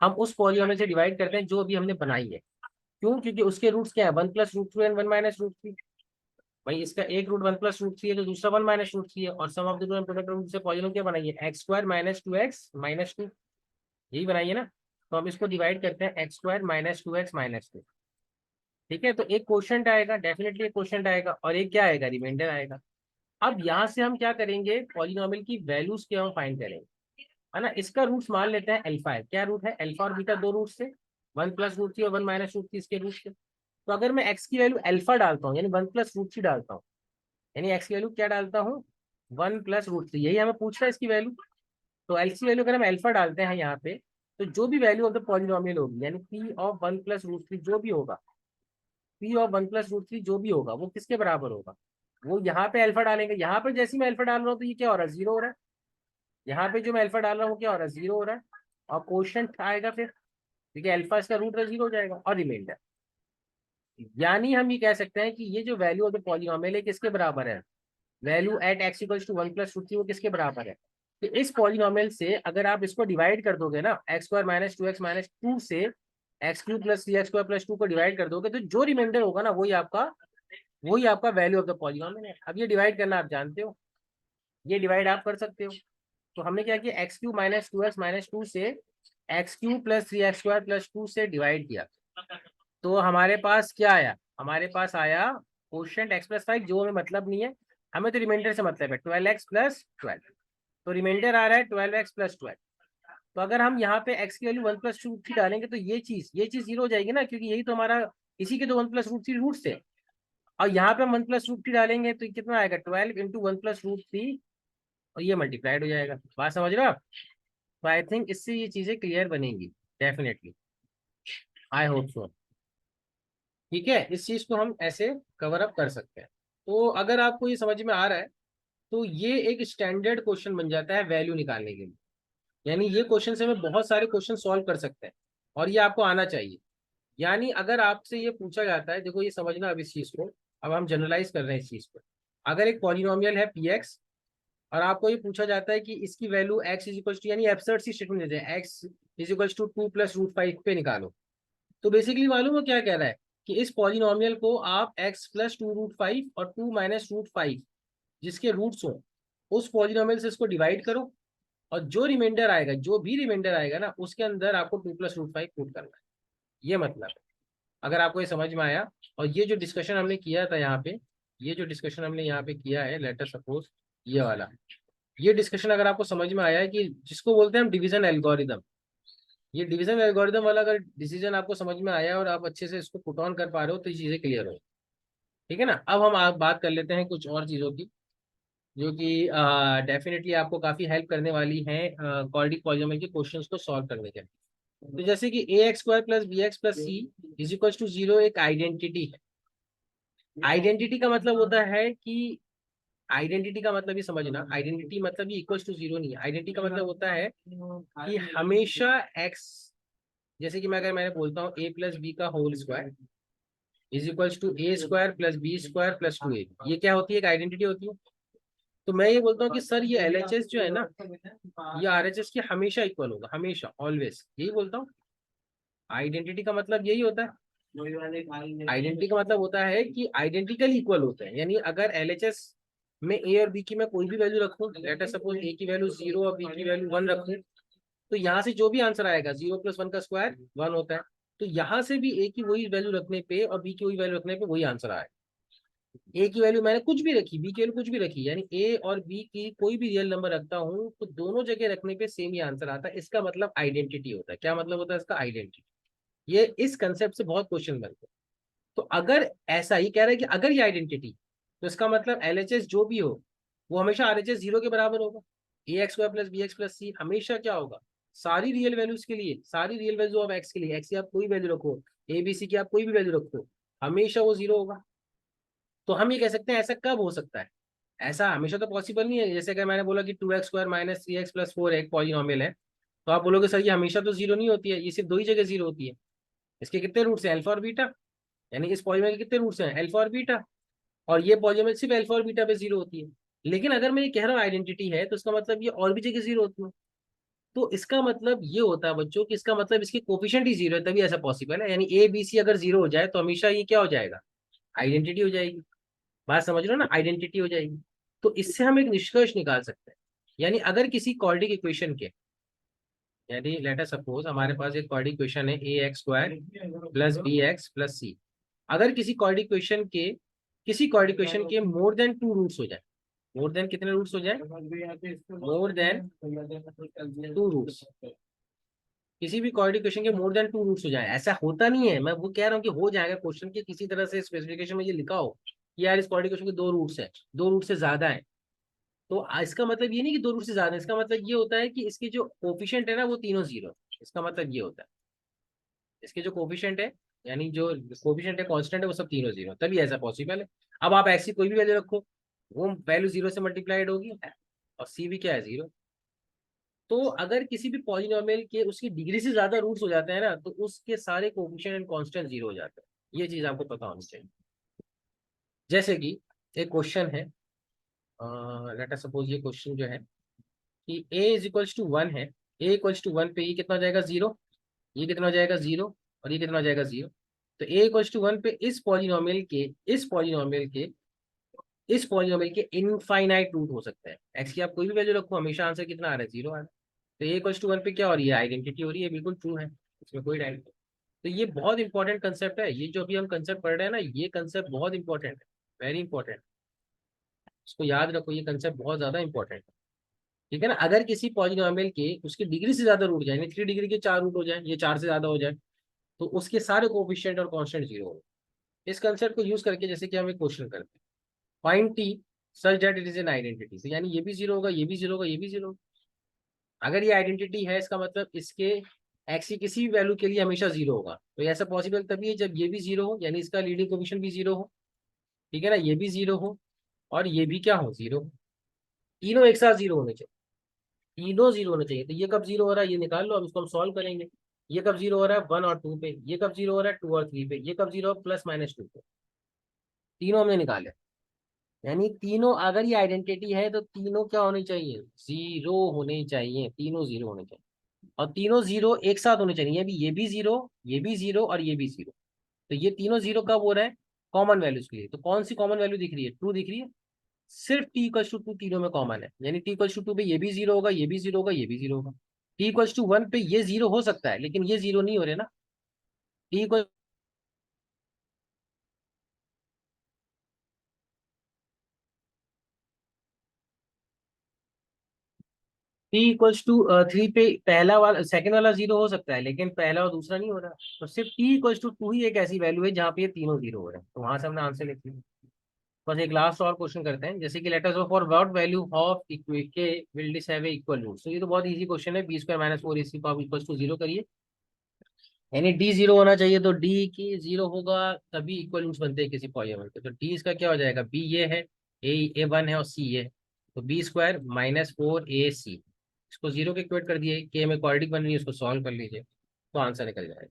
हम उस पॉलीनॉमियल से डिवाइड करते हैं जो अभी हमने बनाई है। क्यों, क्योंकि उसके रूट्स क्या है, 1 + √2 एंड 1 - √3। भाई इसका एक रूट 1 + √3 है, तो दूसरा 1 - √3 है, और sum of the root and product root से पॉलीनॉमियल क्या बनाई है, x² - 2x - 2, यही बनाई है ना। तो हम इसको डिवाइड करते हैं, x² - 2x - 2। ठीक है, तो एक क्वोशिएंट आएगा, डेफिनेटली एक क्वोशिएंट आएगा, और एक क्या आएगा, रिमाइंडर आएगा। अब यहाँ से हम क्या करेंगे, पॉलीनॉमियल की वैल्यूज के हम फाइंड करेंगे, है ना। इसका रूट्स मान लेते हैं अल्फा है, क्या रूट है, अल्फा और बीटा, दो रूट्स से 1 + √3 और 1 - √3 इसके रूट्स से। तो अगर मैं x की वैल्यू अल्फा डालता हूँ, यानी 1 + √3 डालता हूँ, यानी x की वैल्यू क्या डालता हूँ, 1 + √3, यही हमें पूछ रहा है इसकी वैल्यू। तो x की वैल्यू अगर हम अल्फा डालते हैं यहाँ पे, तो जो भी वैल्यू ऑफ द पॉलीनॉमियल होगी, यानी p ऑफ 1 + √3 जो भी होगा, p ऑफ 1 + √3 जो भी होगा, वो किसके बराबर होगा, वो यहाँ पे अल्फा डालेंगे। यहाँ पे जैसे मैं अल्फा डाल रहा हूँ तो ये क्या हो रहा है, 0 हो रहा है। यहाँ पे जो मैं अल्फा डाल रहा हूँ क्या हो रहा है, 0 हो रहा है। और क्वोशिएंट आएगा फिर, क्योंकि अल्फा इसका रूट है, 0 हो जाएगा, और रिमाइंडर। यानी हम ये कह सकते हैं कि ये जो वैल्यू ऑफ द पॉलीनॉमियल है किसके बराबर है, वैल्यू एट x = 1 + √3 वो किसके बराबर है। तो इस पॉलीनॉमियल से अगर आप इसको डिवाइड कर दोगे ना, x² - 2x - 2 से x³ + 3x² + 2 को डिवाइड कर दोगे, तो जो रिमाइंडर होगा ना वही आपका वैल्यू ऑफ द पॉलीनॉमियल है। अब ये डिवाइड करना आप जानते हो, ये डिवाइड आप कर सकते हो। तो हमने क्या किया, x³ - 2x - 2 से x³ + 3x² + 2 से डिवाइड किया, तो हमारे पास क्या आया, हमारे पास आया क्वोशिएंट x + 5, जो हमें मतलब नहीं है, हमें तो रिमाइंडर से मतलब है, 12x + 12। तो रिमाइंडर आ रहा है 12x + 12। तो अगर हम यहाँ पे x की वैल्यू 1+√3 डालेंगे तो ये चीज जीरो हो जाएगी ना, क्योंकि यही तो हमारा, इसी के तो 1+√3 रूट्स थे। और यहाँ पे हम 1+√3 डालेंगे तो कितना आएगा, 12 इंटू 1+√3, और ये मल्टीप्लाइड हो जाएगा। बात समझ रहे हो आप? तो आई थिंक इससे ये चीजें क्लियर बनेंगी डेफिनेटली, आई होप सो। ठीक है, इस चीज को हम ऐसे कवर अप कर सकते हैं। तो अगर आपको ये समझ में आ रहा है तो ये एक स्टैंडर्ड क्वेश्चन बन जाता है वैल्यू निकालने के लिए। यानी ये क्वेश्चन से हमें बहुत सारे क्वेश्चन सॉल्व कर सकते हैं, और ये आपको आना चाहिए। यानी अगर आपसे ये पूछा जाता है, देखो ये समझना अब इस चीज को, अब हम जनरलाइज कर रहे हैं इस चीज को। अगर एक पॉलिनोमियल है पी एक्स, और आपको ये पूछा जाता है कि इसकी value X is equal to, यानी एब्सर्ड सी स्टेटमेंट देते हैं, एक्स इज इक्वल टू 2+√5 पे निकालो। तो बेसिकली मालूम है क्या कह रहा है, कि इस पॉलिनोमियल को आप x+2√5 और 2 - √5 जिसके रूट्स हो, उस पॉलिनोमियल से इसको डिवाइड करो, और जो रिमाइंडर आएगा, जो भी रिमाइंडर आएगा ना, उसके अंदर आपको 2+√5 पुट करना है। ये मतलब है, अगर आपको ये समझ में आया। और ये जो डिस्कशन हमने किया था यहाँ पे, ये जो डिस्कशन हमने यहाँ पे किया है, लेटर सपोज ये वाला, ये डिस्कशन अगर आपको समझ में आया है, कि जिसको बोलते हैं हम डिवीजन एल्गोरिदम, ये डिवीजन एल्गोरिदम वाला अगर डिसीजन आपको समझ में आया और आप अच्छे से इसको पुट ऑन कर पा रहे हो, तो ये चीजें क्लियर हो। ठीक है ना? अब हम आप बात कर लेते हैं कुछ और चीजों की, जो कि डेफिनेटली आपको काफी हेल्प करने वाली है क्वाड्रेटिक पॉलीनोमियल के क्वेश्चंस को सॉल्व करने के लिए। तो जैसे कि ax² + bx + c = 0 एक आइडेंटिटी है। आइडेंटिटी का मतलब होता है कि, आइडेंटिटी का मतलब ये समझना, आइडेंटिटी मतलब ये इक्वल्स टू जीरो नहीं है। आइडेंटिटी का मतलब होता है कि हमेशा एक्स, जैसे कि मैं अगर मैंने बोलता हूँ a+b² is equals to a² + b² + 2a, ये क्या होती है, एक आइडेंटिटी होती है। तो मैं ये बोलता हूँ कि सर ये LHS जो है ना, ये RHS के हमेशा इक्वल होगा, हमेशा, ऑलवेज, यही बोलता हूँ। आइडेंटिटी का मतलब यही होता है। आइडेंटिटी का मतलब होता है कि आइडेंटिकली इक्वल होते हैं। यानी अगर LHS में ए और बी की मैं कोई भी वैल्यू रखूं, लेट अस सपोज ए की वैल्यू 0 और बी की वैल्यू 1 रखूं, तो यहाँ से जो भी आंसर आएगा 0 + 1 का स्क्वायर 1 होता है। तो यहाँ से भी ए की वही वैल्यू रखने पे और बी की वही वैल्यू रखने पे वही आंसर आएगा। ए की वैल्यू मैंने कुछ भी रखी, बी की वैल्यू कुछ भी रखी, यानी ए और बी की कोई भी रियल नंबर रखता हूँ, तो दोनों जगह रखने पे सेम ही आंसर आता है। इसका मतलब आइडेंटिटी होता है। क्या मतलब होता है इसका? आइडेंटिटी। ये इस कंसेप्ट से बहुत क्वेश्चन बनते हैं। तो अगर ऐसा ही कह रहा है कि अगर ये आइडेंटिटी, तो इसका मतलब LHS जो भी हो, वो हमेशा RHS 0 के बराबर होगा। ax² + bx + c हमेशा क्या होगा, सारी रियल वैल्यूज के लिए, सारी रियल वैल्यू ऑफ एक्स के लिए, एक्स की आप कोई वैल्यू रखो, ABC की आप कोई भी वैल्यू रखो, हमेशा वो 0 होगा। तो हम ये कह सकते हैं ऐसा कब हो सकता है, ऐसा हमेशा तो पॉसिबल नहीं है। जैसे अगर मैंने बोला कि 2x² - 3x + 4 एक पॉलिनोमियल है, तो आप बोलोगे सर ये हमेशा तो 0 नहीं होती है, ये सिर्फ दो ही जगह 0 होती है। इसके कितने रूट्स हैं, अल्फा और बीटा, यानी इस पॉलीनोमियल के कितने रूट्स हैं, अल्फा और बीटा, और ये पॉलीनोमियल सिर्फ अल्फा और बीटा पे 0 होती है। लेकिन अगर मैं ये कह रहा हूँ आइडेंटिटी है, तो इसका मतलब ये और भी जगह 0 होती है। तो इसका मतलब ये होता है बच्चों कि इसका मतलब इसके कोफिशिएंट ही 0 है, तभी ऐसा पॉसिबल है। यानी ABC अगर 0 हो जाए तो हमेशा ये क्या हो जाएगा, आइडेंटिटी हो जाएगी। बात समझ रहे हो ना, आइडेंटिटी हो जाएगी। तो इससे हम एक निष्कर्ष निकाल सकते हैं। यानी अगर किसी क्वाड्रेटिक इक्वेशन के, यानी लेट अस सपोज हमारे पास एक क्वाड्रेटिक इक्वेशन है ax² + bx + c, अगर किसी क्वाड्रेटिक इक्वेशन के, किसी क्वाड्रेटिक इक्वेशन के मोर देन 2 रूट्स हो जाए, मोर देन कितने रूट्स हो जाए, मोर देन 2 रूट्स, किसी भी क्वाड्रेटिक इक्वेशन के मोर देन 2 रूट्स हो जाए, ऐसा होता नहीं है, मैं वो कह रहा हूँ कि हो जाएगा, क्वेश्चन के किसी तरह से स्पेसिफिकेशन में ये लिखा हो कि यार इस क्वाड्रेटिक इक्वेशन के 2 रूट्स है, 2 रूट से ज्यादा है, तो इसका मतलब ये नहीं कि 2 रूट से ज्यादा है, इसका मतलब ये होता है कि इसके जो कोफिशिएंट है ना वो तीनों 0 है। इसका मतलब ये होता है इसके जो कोफिशिएंट है, यानी जो कोफिशिएंट है, कांस्टेंट है, वो सब तीनों 0, तभी ऐसा पॉसिबल है। अब आप ऐसी कोई भी वैल्यू रखो, वो वैल्यू 0 से मल्टीप्लाइड होगी, और C भी क्या है, 0। तो अगर किसी भी पॉलिनोमियल के उसकी डिग्री से ज्यादा रूट्स हो जाते हैं ना, तो उसके सारे कोफिशिएंट एंड कांस्टेंट 0 हो जाते हैं। ये चीज आपको पता होनी चाहिए। जैसे कि एक क्वेश्चन है, लेट अस सपोज ये क्वेश्चन जो है कि a = 1 है, a = 1 पे ये कितना हो जाएगा, 0, ये कितना हो जाएगा, 0, और ये कितना हो जाएगा, 0। तो a = 1 पे इस पॉलिनोमियल के इनफाइनाइट रूट हो सकते हैं। एक्स की आप कोई भी वैल्यू रखो, हमेशा आंसर कितना आ रहा है, 0 आ रहा है। तो a = 1 पे क्या हो रही है, आइडेंटिटी हो रही है, बिल्कुल ट्रू है, इसमें कोई डाउट नहीं। तो ये बहुत इंपॉर्टेंट कंसेप्ट है, ये जो अभी हम कंसेप्ट पढ़ रहे हैं ना, ये कंसेप्ट बहुत इंपॉर्टेंट है, वेरी इंपॉर्टेंट। इसको याद रखो, ये कंसेप्ट बहुत ज्यादा इंपॉर्टेंट है। ठीक है ना। अगर किसी पॉलिनोमियल के उसकी डिग्री से ज्यादा रूट जाए, यानी 3 डिग्री के 4 रूट हो जाए, ये 4 से ज्यादा हो जाए, तो उसके सारे कोफिशिएंट और कांस्टेंट जीरो हो। इस कंसेप्ट को यूज करके जैसे कि हम एक क्वेश्चन करते हैं, find T such that it is an identity, यानी ये भी जीरो होगा, ये भी जीरो होगा, ये भी जीरो होगा। अगर ये आइडेंटिटी है, इसका मतलब इसके एक्स की किसी भी वैल्यू के लिए हमेशा जीरो होगा। तो ऐसा पॉसिबल तभी है जब ये भी जीरो हो, यानी इसका लीडिंग कोफिशिएंट भी जीरो हो, ठीक है ना, ये भी जीरो हो और ये भी क्या हो, जीरो। तीनों एक साथ जीरो होने चाहिए, तीनों जीरो होने चाहिए। तो ये कब जीरो हो रहा है ये निकाल लो, अब इसको हम सॉल्व करेंगे। ये कब जीरो हो रहा है, 1 और 2 पे। ये कब जीरो हो रहा है, 2 और 3 पे। ये कब जीरो, +-2 पे। तीनों हमने निकाले, यानी तीनों अगर ये आइडेंटिटी है तो तीनों क्या होने चाहिए, जीरो होने चाहिए, तीनों जीरो होने चाहिए। और तीनों जीरो एक साथ होने चाहिए, ये भी जीरो, ये भी जीरो और ये भी जीरो। तो ये तीनों जीरो कब हो रहा है, कॉमन वैल्यूज के लिए। तो कौन सी कॉमन वैल्यू दिख रही है, 2 दिख रही है। सिर्फ t = 2 तीनों में कॉमन है, यानी t = 2 पे ये भी जीरो होगा, ये भी जीरो होगा, ये भी जीरो होगा। t = 1 पे ये जीरो हो सकता है, लेकिन ये जीरो नहीं हो रहे ना। t t = 3 पे पहला वाला सेकंड वाला जीरो हो सकता है, लेकिन पहला और दूसरा नहीं हो रहा। तो सिर्फ t = 2 ही एक ऐसी वैल्यू है जहाँ पे ये तीनों जीरो हो रहे हैं, तो वहां से हमने आंसर लिख लिया। बस एक लास्ट और क्वेश्चन करते हैं, जैसे कि let us know for what value of k will this have a equal root. तो ये तो बहुत इजी क्वेश्चन है, b² - 4ac जीरो करिए, यानी डी जीरो होना चाहिए। तो डी की जीरो होगा तभी इक्वल रूट्स बनते हैं किसी पॉलीनोमियल के। तो डी इसका क्या हो जाएगा, बी ये है, ए 1 है और सी ये है। तो b² - 4ac, इसको जीरो के इक्वेट कर दिए, के में क्वाड्रेटिक बन रही है, उसको सॉल्व कर लीजिए तो आंसर निकल जाएगा।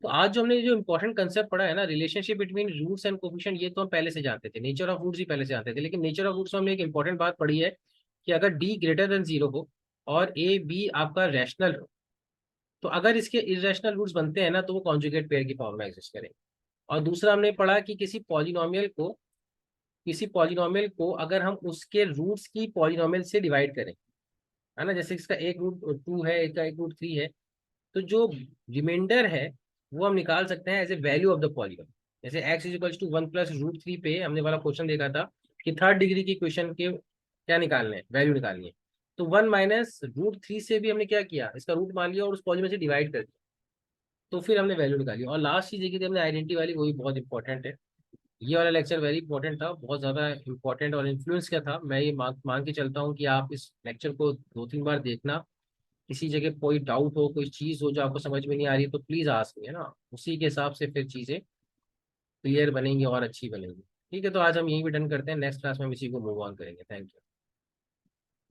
तो आज जो हमने जो इंपॉर्टेंट कंसेप्ट पढ़ा है ना, relationship between roots and coefficient, ये तो हम पहले से जानते थे, नेचर ऑफ रूट्स भी पहले से जानते थे, लेकिन नेचर ऑफ रूट्स में हमने एक इंपॉर्टेंट बात पढ़ी है कि अगर d 0 हो और ए बी आपका रैशनल हो, तो अगर इसके इरेशनल रूट्स बनते हैं ना, तो वो कॉन्जुगेट पेयर की फॉर्म में एग्जिस्ट करेंगे। और दूसरा हमने पढ़ा कि किसी पॉलिनोमियल को अगर हम उसके रूट्स की पॉलिनोमियल से डिवाइड करें, है ना, जैसे इसका एक रूट 2 है, एक का एक रूट 3 है, तो जो रिमाइंडर है वो हम निकाल सकते हैं as a value of the polygon. जैसे x = 1 + √3 पे हमने वाला क्वेश्चन देखा था कि 3rd डिग्री की इक्वेशन के क्या निकालने हैं, वैल्यू निकालनी है। तो 1 - √3 से भी हमने क्या किया, इसका रूट मान लिया और उस पॉलीगॉन से डिवाइड कर दिया, तो फिर हमने वैल्यू निकाली। और लास्ट चीज देखी थी हमने आइडेंटिटी वाली, वो भी बहुत इंपॉर्टेंट है। ये वाला लेक्चर वेरी इंपॉर्टेंट था, बहुत ज्यादा इंपॉर्टेंट और इन्फ्लुएंस क्या था, मैं ये मान के चलता हूँ कि आप इस लेक्चर को 2-3 बार देखना। किसी जगह कोई डाउट हो, कोई चीज हो जो आपको समझ में नहीं आ रही है, तो प्लीज आस्क मी, है ना। उसी के हिसाब से फिर चीजें क्लियर बनेंगी और अच्छी बनेंगी। ठीक है, तो आज हम यही भी डन करते हैं, नेक्स्ट क्लास में हम इसी को मूव ऑन करेंगे। Thank you.